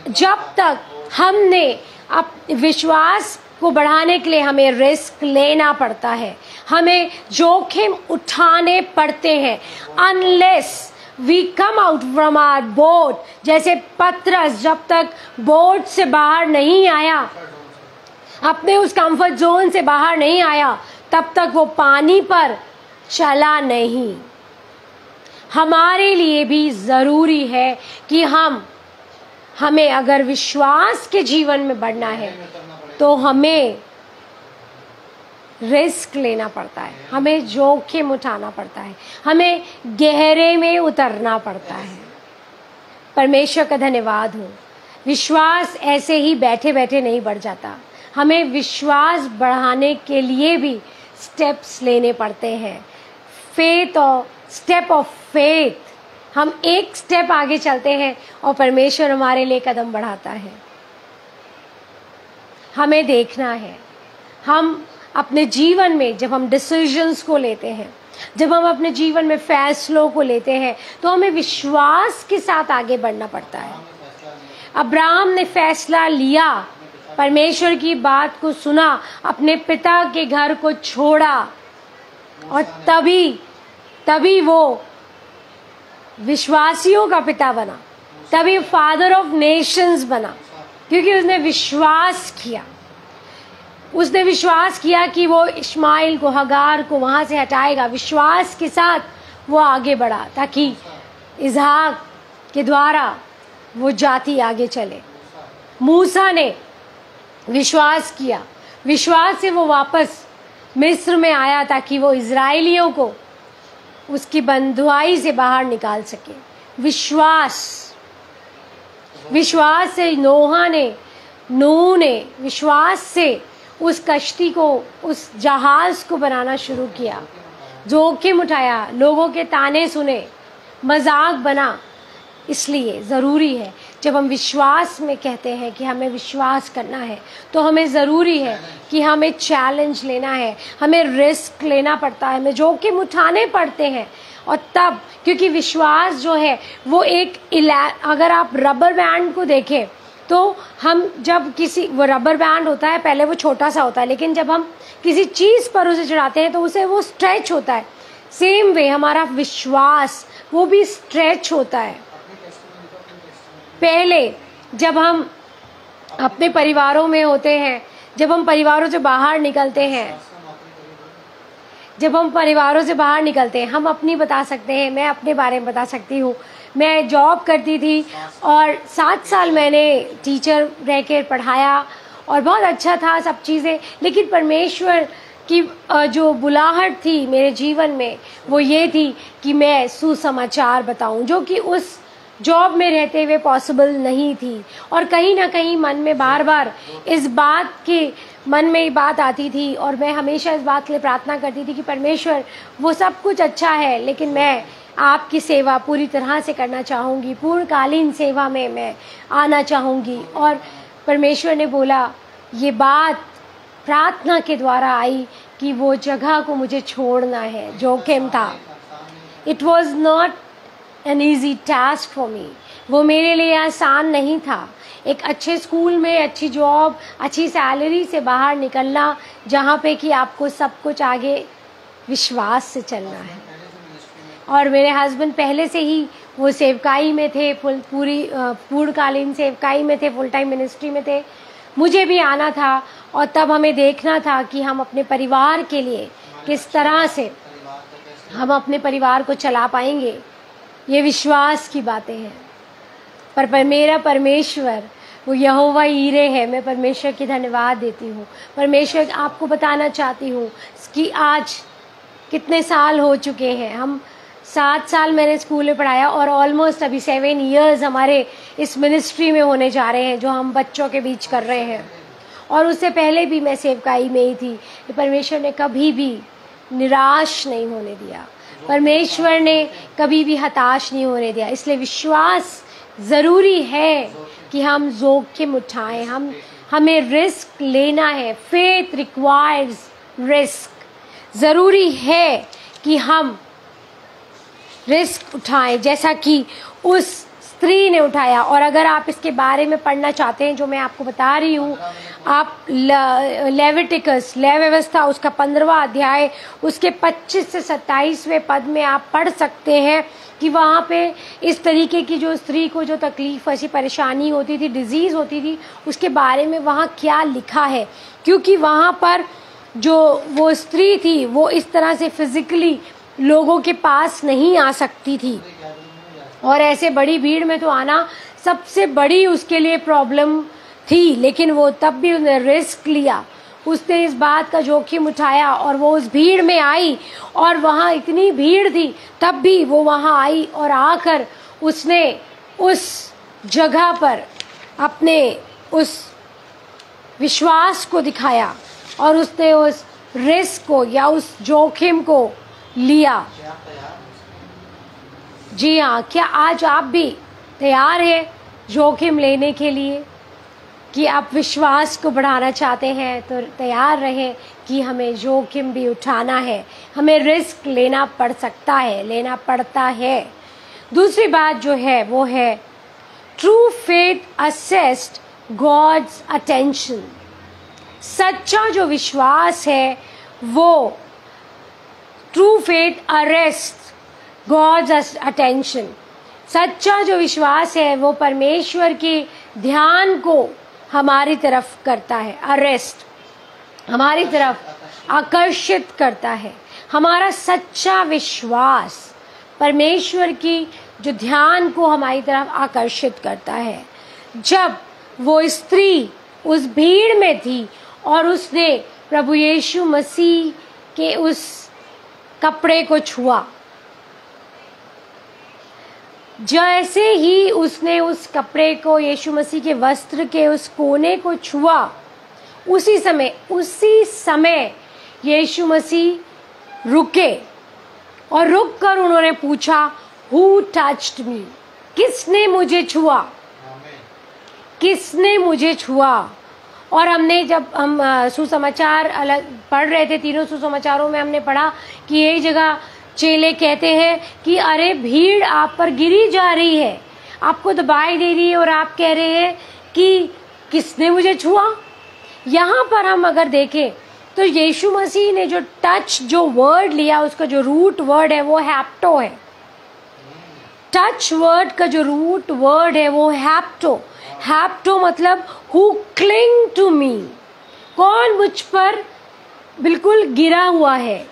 जब तक हमने विश्वास को बढ़ाने के लिए हमें रिस्क लेना पड़ता है, हमें जोखिम उठाने पड़ते हैं। Unless we come out from our boat, जैसे पतरस जब तक बोट से बाहर नहीं आया, अपने उस कंफर्ट जोन से बाहर नहीं आया, तब तक वो पानी पर चला नहीं। हमारे लिए भी जरूरी है कि हमें अगर विश्वास के जीवन में बढ़ना है तो हमें रिस्क लेना पड़ता है, हमें जोखिम उठाना पड़ता है, हमें गहरे में उतरना पड़ता है। परमेश्वर का धन्यवाद हो। विश्वास ऐसे ही बैठे बैठे नहीं बढ़ जाता, हमें विश्वास बढ़ाने के लिए भी स्टेप्स लेने पड़ते हैं। फेथ और स्टेप ऑफ फेथ, हम एक स्टेप आगे चलते हैं और परमेश्वर हमारे लिए कदम बढ़ाता है। हमें देखना है, हम अपने जीवन में जब हम डिसीजंस को लेते हैं, जब हम अपने जीवन में फैसलों को लेते हैं, तो हमें विश्वास के साथ आगे बढ़ना पड़ता है। अब्राहम ने फैसला लिया, परमेश्वर की बात को सुना, अपने पिता के घर को छोड़ा और तभी वो विश्वासियों का पिता बना, तभी फादर ऑफ नेशंस बना, क्योंकि उसने विश्वास किया। उसने विश्वास किया कि वो इस्माइल को, हगार को वहां से हटाएगा। विश्वास के साथ वो आगे बढ़ा ताकि इसहाक के द्वारा वो जाति आगे चले। मूसा ने विश्वास किया, विश्वास से वो वापस मिस्र में आया ताकि वो इजराइलियों को उसकी बंधुआई से बाहर निकाल सके। विश्वास से नूह ने विश्वास से उस कश्ती को, उस जहाज को बनाना शुरू किया, जोखिम उठाया, लोगों के ताने सुने, मजाक बना। इसलिए ज़रूरी है, जब हम विश्वास में कहते हैं कि हमें विश्वास करना है, तो हमें ज़रूरी है कि हमें चैलेंज लेना है, हमें रिस्क लेना पड़ता है, हमें जोखिम उठाने पड़ते हैं। और तब, क्योंकि विश्वास जो है वो अगर आप रबर बैंड को देखें तो हम जब वो रबर बैंड होता है, पहले वो छोटा सा होता है, लेकिन जब हम किसी चीज़ पर उसे चढ़ाते हैं तो उसे वो स्ट्रेच होता है। सेम वे हमारा विश्वास वो भी स्ट्रेच होता है। पहले जब हम अपने परिवारों में होते हैं, जब हम परिवारों से बाहर निकलते हैं, हम अपनी बता सकते हैं, मैं अपने बारे में बता सकती हूँ। मैं जॉब करती थी और 7 साल मैंने टीचर रह कर पढ़ाया और बहुत अच्छा था सब चीज़ें, लेकिन परमेश्वर की जो बुलाहट थी मेरे जीवन में वो ये थी कि मैं सुसमाचार बताऊं, जो कि उस जॉब में रहते हुए पॉसिबल नहीं थी। और कहीं ना कहीं मन में बार बार मन में ये बात आती थी और मैं हमेशा इस बात के लिए प्रार्थना करती थी कि परमेश्वर वो सब कुछ अच्छा है, लेकिन मैं आपकी सेवा पूरी तरह से करना चाहूँगी, पूर्णकालीन सेवा में मैं आना चाहूँगी। और परमेश्वर ने बोला, ये बात प्रार्थना के द्वारा आई कि वो जगह को मुझे छोड़ना है। जोखिम था, it was not an easy task for me, वो मेरे लिए आसान नहीं था। एक अच्छे स्कूल में अच्छी जॉब, अच्छी सैलरी से बाहर निकलना, जहाँ पे कि आपको सब कुछ आगे विश्वास से चलना है। और मेरे हस्बैंड पहले से ही वो सेवकाई में थे, पूर्णकालीन सेवकाई में थे, फुल टाइम मिनिस्ट्री में थे। मुझे भी आना था और तब हमें देखना था कि हम अपने परिवार के लिए किस तरह से हम अपने परिवार को चला पाएंगे। ये विश्वास की बातें हैं। पर मेरा परमेश्वर वो यहोवा ईरे है। मैं परमेश्वर की धन्यवाद देती हूँ। परमेश्वर, आपको बताना चाहती हूँ कि आज कितने साल हो चुके हैं। हम 7 साल मैंने स्कूल में पढ़ाया और ऑलमोस्ट अभी 7 इयर्स हमारे इस मिनिस्ट्री में होने जा रहे हैं जो हम बच्चों के बीच कर रहे हैं। और उससे पहले भी मैं सेवकाई में ही थी। परमेश्वर ने कभी भी निराश नहीं होने दिया, परमेश्वर ने कभी भी हताश नहीं होने दिया। इसलिए विश्वास ज़रूरी है। कि हम जोखिम उठाएं, हमें रिस्क लेना है। Faith requires risk. ज़रूरी है कि हम रिस्क उठाएं जैसा कि उस स्त्री ने उठाया। और अगर आप इसके बारे में पढ़ना चाहते हैं जो मैं आपको बता रही हूँ, आप लेविटिकस, लय व्यवस्था, उसका 15वां अध्याय, उसके 25 से 27वें पद में आप पढ़ सकते हैं कि वहाँ पे इस तरीके की जो स्त्री को जो तकलीफ, ऐसी परेशानी होती थी, डिजीज़ होती थी, उसके बारे में वहाँ क्या लिखा है। क्योंकि वहाँ पर जो वो स्त्री थी वो इस तरह से फिजिकली लोगों के पास नहीं आ सकती थी, और ऐसे बड़ी भीड़ में तो आना सबसे बड़ी उसके लिए प्रॉब्लम थी। लेकिन वो तब भी उसने रिस्क लिया, उसने इस बात का जोखिम उठाया और वो उस भीड़ में आई, और वहाँ इतनी भीड़ थी तब भी वो वहाँ आई और आकर उसने उस जगह पर अपने उस विश्वास को दिखाया और उसने उस रिस्क को या उस जोखिम को लिया। जी हाँ, क्या आज आप भी तैयार हैं जोखिम लेने के लिए? कि आप विश्वास को बढ़ाना चाहते हैं तो तैयार रहें कि हमें जोखिम भी उठाना है, हमें रिस्क लेना पड़ सकता है, लेना पड़ता है। दूसरी बात जो है वो है true faith assessed God's attention. सच्चा जो विश्वास है वो true faith arrest God's attention. सच्चा जो विश्वास है वो परमेश्वर के ध्यान को हमारी तरफ करता है, अरेस्ट, हमारी तरफ आकर्षित करता है। हमारा सच्चा विश्वास परमेश्वर की जो ध्यान को हमारी तरफ आकर्षित करता है। जब वो स्त्री उस भीड़ में थी और उसने प्रभु यीशु मसीह के उस कपड़े को छुआ, जैसे ही उसने उस कपड़े को, यीशु मसीह के वस्त्र के उस कोने को छुआ, उसी समय यीशु मसीह रुके और रुक कर उन्होंने पूछा, हु टच्ड मी? किसने मुझे छुआ? किसने मुझे छुआ? और हमने जब हम सुसमाचार अलग पढ़ रहे थे, तीनों सुसमाचारों में हमने पढ़ा कि एक जगह चेले कहते हैं कि अरे भीड़ आप पर गिरी जा रही है, आपको दबाई दे रही है, और आप कह रहे हैं कि किसने मुझे छुआ? यहाँ पर हम अगर देखें तो यीशु मसीह ने जो टच जो वर्ड लिया, उसका जो रूट वर्ड है वो हैप्टो है। टच वर्ड का जो रूट वर्ड है वो हैप्टो। हैप्टो मतलब हु क्लिंग टू मी, कौन मुझ पर बिल्कुल गिरा हुआ है।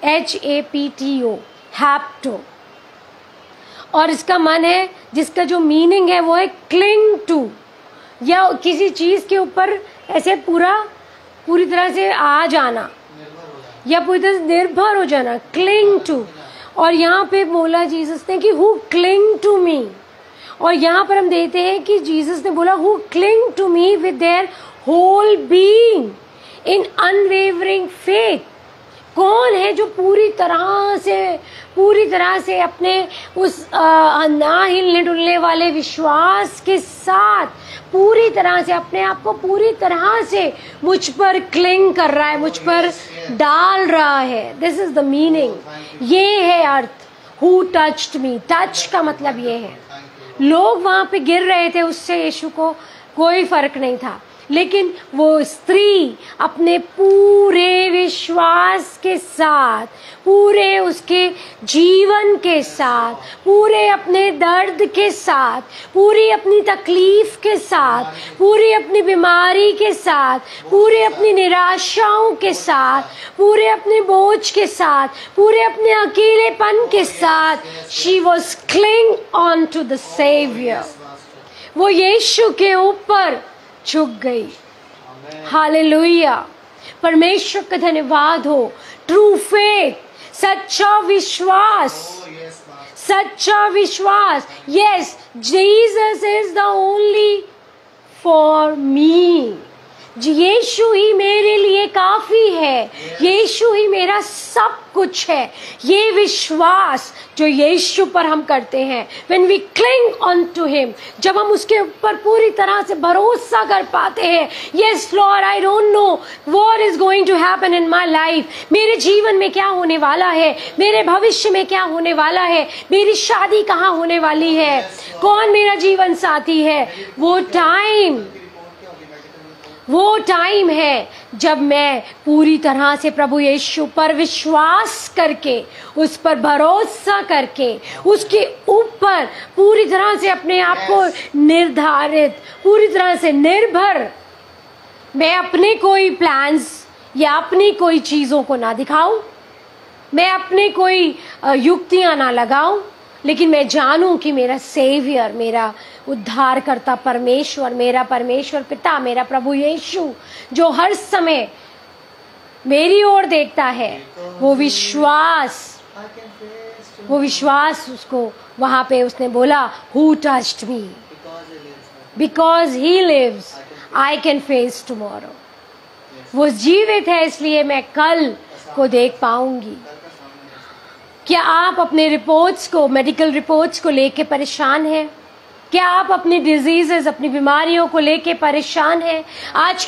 HAPTO, हैप्टो। और इसका मन है, जिसका जो मीनिंग है वो है क्लिंग टू, या किसी चीज के ऊपर ऐसे पूरी तरह से आ जाना या पूरी तरह से निर्भर हो जाना, क्लिंग टू। और यहाँ पे बोला जीसस ने कि हु क्लिंग टू मी, और यहाँ पर हम देखते हैं कि जीसस ने बोला who cling to me with their whole being in unwavering faith. कौन है जो पूरी तरह से अपने उस ना हिलने डुलने वाले विश्वास के साथ पूरी तरह से अपने आप को पूरी तरह से मुझ पर क्लिंग कर रहा है, मुझ पर डाल रहा है। दिस इज द मीनिंग, ये है earth who touched me. Touch का मतलब ये है। लोग वहां पे गिर रहे थे, उससे यीशु को कोई फर्क नहीं था, लेकिन वो स्त्री अपने पूरे विश्वास के साथ, पूरे उसके जीवन के साथ, पूरे अपने दर्द के साथ, पूरी अपनी तकलीफ के साथ, पूरी अपनी बीमारी के साथ, पूरे अपनी निराशाओं के साथ, पूरे अपने बोझ के साथ, पूरे अपने अकेलेपन के साथ, she was cling on to the saviour. वो यीशु के ऊपर झुक गई। हालेलुया, परमेश्वर का धन्यवाद हो। ट्रू फेथ, सच्चा विश्वास, सच्चा विश्वास। Yes, Jesus is the only for me. Yeshu ही मेरे लिए काफी है, यीशु ही मेरा सब कुछ है। ये विश्वास जो यीशु पर हम करते हैं, when we cling on to him, जब हम उसके ऊपर पूरी तरह से भरोसा कर पाते हैं, yes Lord, I don't know what is going to happen in my life, मेरे जीवन में क्या होने वाला है, मेरे भविष्य में क्या होने वाला है, मेरी शादी कहाँ होने वाली है, कौन मेरा जीवन साथी है। वो टाइम है जब मैं पूरी तरह से प्रभु यीशु पर विश्वास करके, उस पर भरोसा करके, उसके ऊपर पूरी तरह से अपने आप को निर्धारित, पूरी तरह से निर्भर, मैं अपने कोई प्लान्स या अपनी कोई चीज़ों को ना दिखाऊं, मैं अपने कोई युक्तियां ना लगाऊं, लेकिन मैं जानूं कि मेरा सेवियर, मेरा उद्धारकर्ता परमेश्वर, मेरा परमेश्वर पिता, मेरा प्रभु यीशु जो हर समय मेरी ओर देखता है, वो विश्वास उसको वहां पे उसने बोला, who touched me, because he lives I can face tomorrow. वो जीवित है इसलिए मैं कल को देख पाऊंगी। क्या आप अपने रिपोर्ट्स को, मेडिकल रिपोर्ट्स को लेके परेशान हैं? क्या आप अपनी डिजीजेस, अपनी बीमारियों को लेके परेशान हैं? आज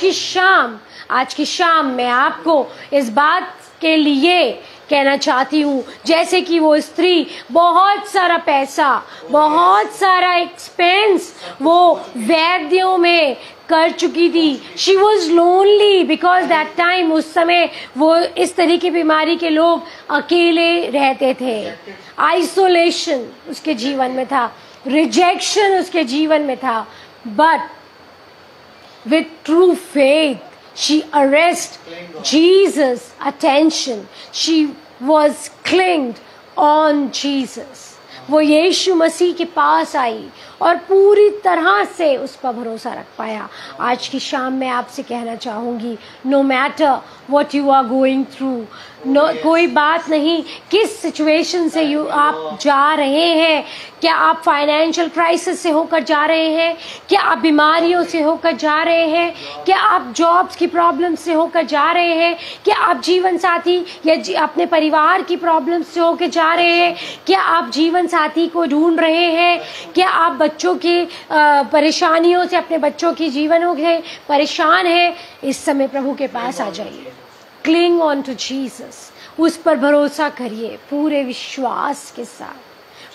की शाम मैं आपको इस बात के लिए कहना चाहती हूँ, जैसे कि वो स्त्री बहुत सारा पैसा, बहुत सारा एक्सपेंस वो वैद्यों में कर चुकी थी। She was lonely because that time, उस समय वो इस तरह की बीमारी के लोग अकेले रहते थे। आइसोलेशन उसके जीवन में था, रिजेक्शन उसके जीवन में था, but with true faith she arrested Jesus' attention. She was clinged on Jesus. वो यीशु मसीह के पास आई और पूरी तरह से उस पर भरोसा रख पाया। आज की शाम मैं आपसे कहना चाहूँगी, no matter what you are going through, कोई बात नहीं किस सिचुएशन से आप जा रहे हैं, क्या आप फाइनेंशियल क्राइसिस से होकर जा रहे हैं, क्या आप बीमारियों से होकर जा रहे हैं, क्या आप जॉब्स की प्रॉब्लम से होकर जा रहे हैं, क्या आप जीवन साथी या अपने परिवार की प्रॉब्लम से होकर जा रहे हैं, क्या आप जीवन साथी को ढूंढ रहे हैं, क्या आप बच्चों की परेशानियों से, अपने बच्चों की जीवनों से परेशान हैं, इस समय प्रभु के पास आ जाइए। क्लिंग ऑन टू जीसस, उस पर भरोसा करिए पूरे विश्वास के साथ,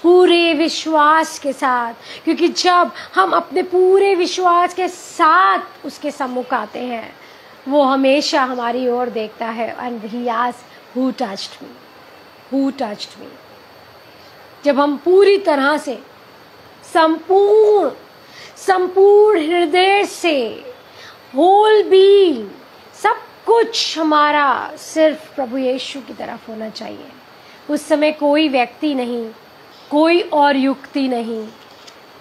पूरे विश्वास के साथ, क्योंकि जब हम अपने पूरे विश्वास के साथ उसके सम्मुख आते हैं, वो हमेशा हमारी ओर देखता है। And he asked, who touched me, who touched me. जब हम पूरी तरह से संपूर्ण हृदय से, होल बीइंग, सब कुछ हमारा सिर्फ प्रभु यीशु की तरफ होना चाहिए, उस समय कोई व्यक्ति नहीं, कोई और युक्ति नहीं,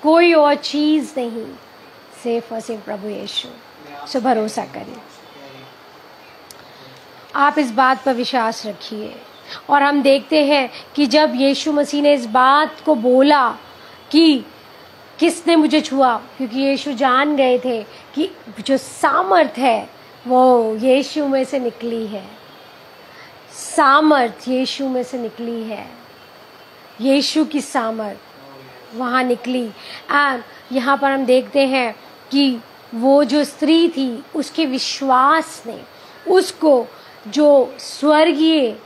कोई और चीज नहीं, सिर्फ और सिर्फ प्रभु यीशु। सो भरोसा करें, आप इस बात पर विश्वास रखिए। और हम देखते हैं कि जब यीशु मसीह ने इस बात को बोला कि किसने मुझे छुआ, क्योंकि यीशु जान गए थे कि जो सामर्थ है वो यीशु में से निकली है, सामर्थ यीशु में से निकली है, यीशु की सामर्थ वहाँ निकली। एंड यहाँ पर हम देखते हैं कि वो जो स्त्री थी, उसके विश्वास ने उसको जो स्वर्गीय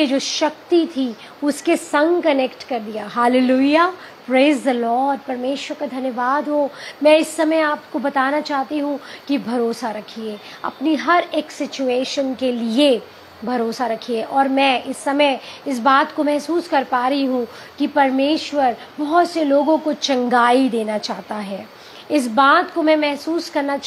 जो शक्ति थी उसके संग कनेक्ट कर दिया। हालेलुया, प्रेज द लॉर्ड, परमेश्वर का धन्यवाद हो। मैं इस समय आपको बताना चाहती हूँ कि भरोसा रखिए, अपनी हर एक सिचुएशन के लिए भरोसा रखिए। और मैं इस समय इस बात को महसूस कर पा रही हूँ कि परमेश्वर बहुत से लोगों को चंगाई देना चाहता है। इस बात को मैं महसूस कर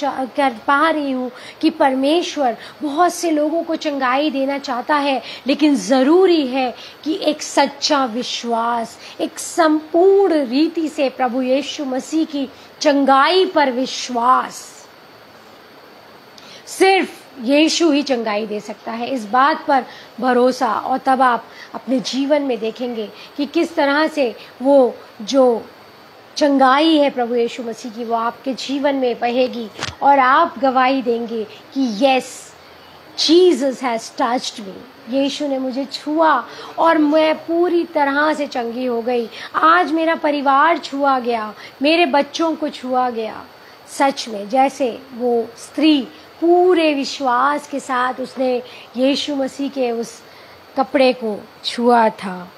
पा रही हूँ कि परमेश्वर बहुत से लोगों को चंगाई देना चाहता है, लेकिन ज़रूरी है कि एक सच्चा विश्वास, एक संपूर्ण रीति से प्रभु यीशु मसीह की चंगाई पर विश्वास। सिर्फ यीशु ही चंगाई दे सकता है, इस बात पर भरोसा। और तब आप अपने जीवन में देखेंगे कि किस तरह से वो जो चंगाई है प्रभु यीशु मसीह की, वो आपके जीवन में बहेगी और आप गवाही देंगे कि यस जीसस हैज़ टच्ड मी, यीशु ने मुझे छुआ और मैं पूरी तरह से चंगी हो गई। आज मेरा परिवार छुआ गया, मेरे बच्चों को छुआ गया। सच में जैसे वो स्त्री पूरे विश्वास के साथ उसने यीशु मसीह के उस कपड़े को छुआ था।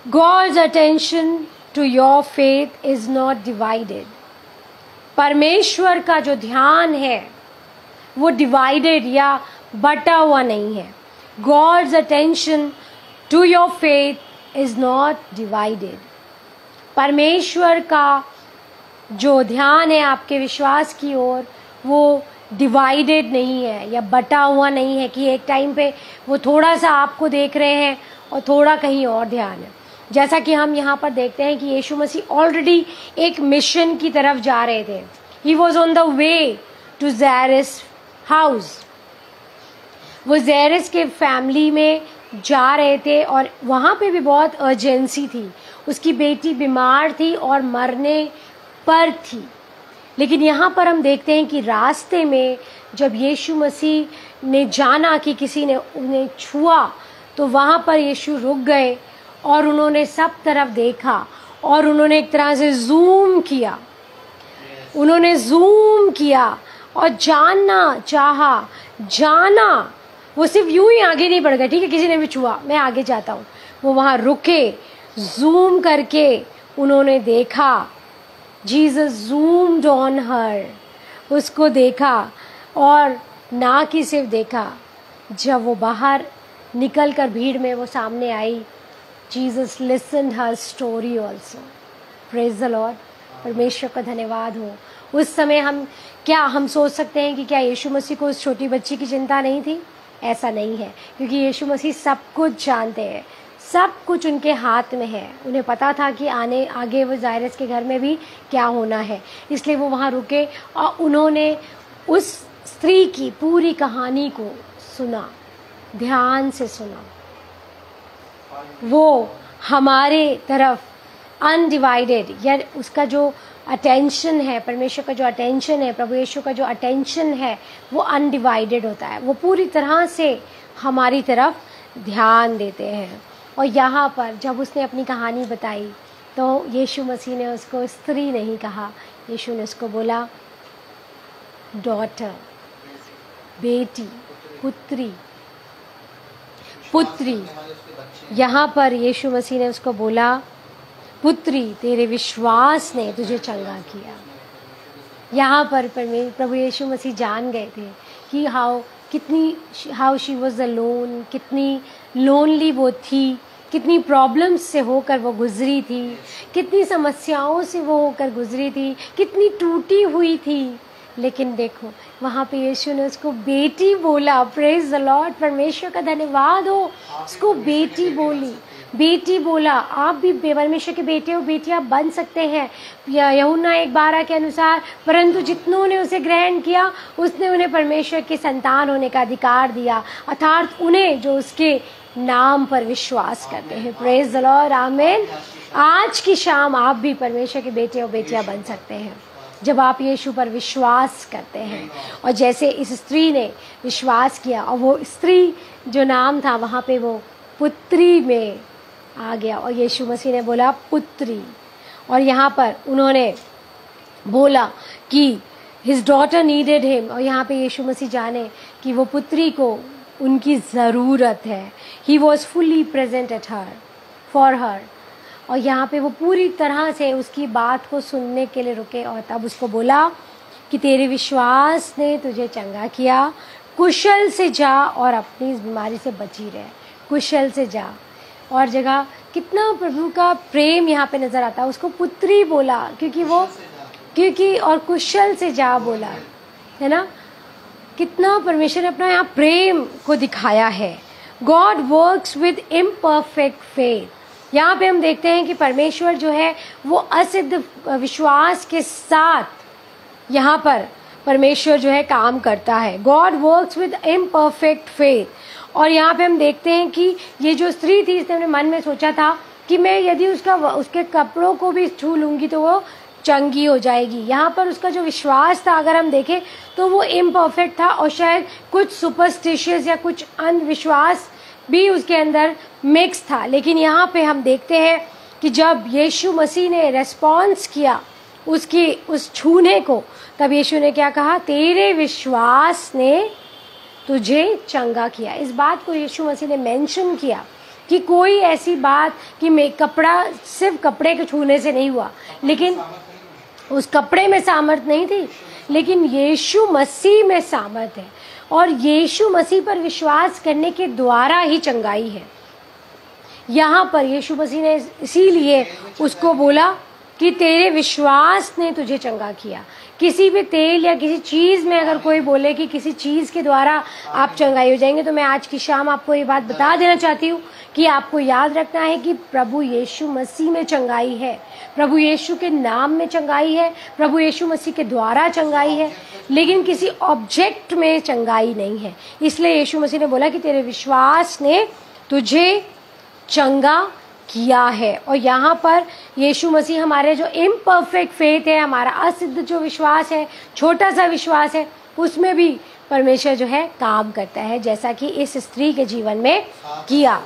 God's attention to your faith is not divided. परमेश्वर का जो ध्यान है वो डिवाइडेड या बटा हुआ नहीं है। God's attention to your faith is not divided. परमेश्वर का जो ध्यान है आपके विश्वास की ओर वो डिवाइडेड नहीं है या बटा हुआ नहीं है कि एक टाइम पे वो थोड़ा सा आपको देख रहे हैं और थोड़ा कहीं और ध्यान है। जैसा कि हम यहाँ पर देखते हैं कि यीशु मसीह ऑलरेडी एक मिशन की तरफ जा रहे थे। He was on the way to Jairus house. वो ज़ैरस के फैमिली में जा रहे थे और वहाँ पे भी बहुत अर्जेंसी थी। उसकी बेटी बीमार थी और मरने पर थी। लेकिन यहाँ पर हम देखते हैं कि रास्ते में जब यीशु मसीह ने जाना कि किसी ने उन्हें छुआ तो वहाँ पर यीशु रुक गए और उन्होंने सब तरफ देखा और उन्होंने एक तरह से जूम किया। उन्होंने जूम किया और जानना चाहा। जाना, वो सिर्फ यूं ही आगे नहीं बढ़ गए, ठीक है किसी ने भी छुआ मैं आगे जाता हूँ। वो वहाँ रुके, जूम करके उन्होंने देखा। जीसस zoomed on her, उसको देखा और ना कि सिर्फ देखा, जब वो बाहर निकल कर भीड़ में वो सामने आई, Jesus listened her story also. Praise the Lord. परमेश्वर का धन्यवाद हो। उस समय हम सोच सकते हैं कि क्या यीशु मसीह को उस छोटी बच्ची की चिंता नहीं थी? ऐसा नहीं है, क्योंकि यीशु मसीह सब कुछ जानते हैं, सब कुछ उनके हाथ में है। उन्हें पता था कि आगे वो जायरस के घर में भी क्या होना है, इसलिए वो वहाँ रुके और उन्होंने उस स्त्री की पूरी कहानी को सुना, ध्यान से सुना। वो हमारे तरफ अनडिवाइडेड या उसका जो अटेंशन है, परमेश्वर का जो अटेंशन है, प्रभु यीशु का जो अटेंशन है वो अनडिवाइडेड होता है। वो पूरी तरह से हमारी तरफ ध्यान देते हैं। और यहाँ पर जब उसने अपनी कहानी बताई तो यीशु मसीह ने उसको स्त्री नहीं कहा, यीशु ने उसको बोला डॉटर, बेटी, पुत्री, पुत्री। यहाँ पर यीशु मसीह ने उसको बोला पुत्री, तेरे विश्वास ने तुझे चंगा किया। यहाँ पर प्रभु यीशु मसीह जान गए थे कि हाउ शी वॉज अलोन, कितनी लोनली वो थी, कितनी प्रॉब्लम्स से होकर वो गुजरी थी, कितनी समस्याओं से वो होकर गुजरी थी, कितनी टूटी हुई थी। लेकिन देखो वहाँ पे यीशु ने उसको बेटी बोला। प्रेज द लॉर्ड, परमेश्वर का धन्यवाद हो। उसको बेटी बोली, बेटी बोला। आप भी परमेश्वर के बेटे हो, बेटियां बन सकते हैं। यूहन्ना 1:12 के अनुसार, परंतु जितनों ने उसे ग्रहण किया उसने उन्हें परमेश्वर के संतान होने का अधिकार दिया, अर्थात उन्हें जो उसके नाम पर विश्वास करते हैं। प्रेज द लॉर्ड, आमीन। आज की शाम आप भी परमेश्वर के बेटे और बेटियां बन सकते हैं जब आप यीशु पर विश्वास करते हैं। और जैसे इस स्त्री ने विश्वास किया और वो स्त्री जो नाम था वहाँ पे वो पुत्री में आ गया और यीशु मसीह ने बोला पुत्री। और यहाँ पर उन्होंने बोला कि हिज डॉटर नीडेड हिम, और यहाँ पे यीशु मसीह जाने कि वो पुत्री को उनकी ज़रूरत है। He was fully present at her for her. और यहाँ पे वो पूरी तरह से उसकी बात को सुनने के लिए रुके और तब उसको बोला कि तेरे विश्वास ने तुझे चंगा किया, कुशल से जा और अपनी इस बीमारी से बची रहे। कुशल से जा। और जगह कितना प्रभु का प्रेम यहाँ पे नजर आता है। उसको पुत्री बोला क्योंकि और कुशल से जा बोला, है ना। कितना परमेश्वर ने अपना यहाँ प्रेम को दिखाया है। God works with imperfect faith. यहाँ पे हम देखते हैं कि परमेश्वर जो है वो असिद्ध विश्वास के साथ यहाँ पर परमेश्वर जो है काम करता है। God works with imperfect faith. और यहाँ पे हम देखते हैं कि ये जो स्त्री थी इसने अपने मन में सोचा था कि मैं यदि उसके कपड़ों को भी छू लूँगी तो वो चंगी हो जाएगी। यहाँ पर उसका जो विश्वास था, अगर हम देखें तो वो इम्परफेक्ट था और शायद कुछ सुपरस्टिशियस या कुछ अंधविश्वास भी उसके अंदर मिक्स था। लेकिन यहाँ पे हम देखते हैं कि जब यीशु मसीह ने रेस्पॉन्स किया उसकी उस छूने को, तब यीशु ने क्या कहा? तेरे विश्वास ने तुझे चंगा किया। इस बात को यीशु मसीह ने मेंशन किया कि कोई ऐसी बात कि मैं कपड़ा सिर्फ कपड़े के छूने से नहीं हुआ, लेकिन उस कपड़े में सामर्थ नहीं थी, लेकिन यीशु मसीह में सामर्थ है और यीशु मसीह पर विश्वास करने के द्वारा ही चंगाई है। यहाँ पर यीशु मसीह ने इसीलिए उसको बोला कि तेरे विश्वास ने तुझे चंगा किया। किसी भी तेल या किसी चीज़ में अगर कोई बोले कि किसी चीज़ के द्वारा आप चंगाई हो जाएंगे, तो मैं आज की शाम आपको ये बात बता देना चाहती हूँ कि आपको याद रखना है कि प्रभु यीशु मसीह में चंगाई है, प्रभु यीशु के नाम में चंगाई है, प्रभु यीशु मसीह के द्वारा चंगाई है, लेकिन किसी ऑब्जेक्ट में चंगाई नहीं है। इसलिए यीशु मसीह ने बोला कि तेरे विश्वास ने तुझे चंगा किया है। और यहाँ पर यीशु मसीह हमारे जो इम्परफेक्ट फेथ है, हमारा असिद्ध जो विश्वास है, छोटा सा विश्वास है, उसमें भी परमेश्वर जो है काम करता है, जैसा कि इस स्त्री के जीवन में किया।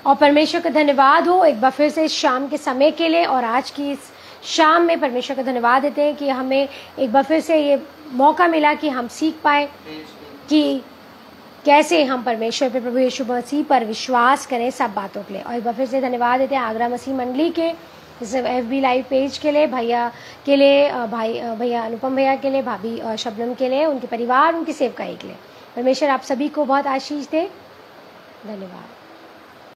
और परमेश्वर का धन्यवाद हो एक बार फिर से इस शाम के समय के लिए। और आज की इस शाम में परमेश्वर का धन्यवाद देते हैं कि हमें एक बार फिर से ये मौका मिला कि हम सीख पाए कि कैसे हम परमेश्वर पे, प्रभु यीशु मसीह पर विश्वास करें सब बातों के लिए। और एक बार फिर से धन्यवाद देते हैं आगरा मसीह मंडली के इस FB लाइव पेज के लिए, भैया के लिए, भैया अनुपम भैया के लिए, भाभी शबनम के लिए, उनके परिवार, उनकी सेवकाई के लिए। परमेश्वर आप सभी को बहुत आशीष दे। धन्यवाद।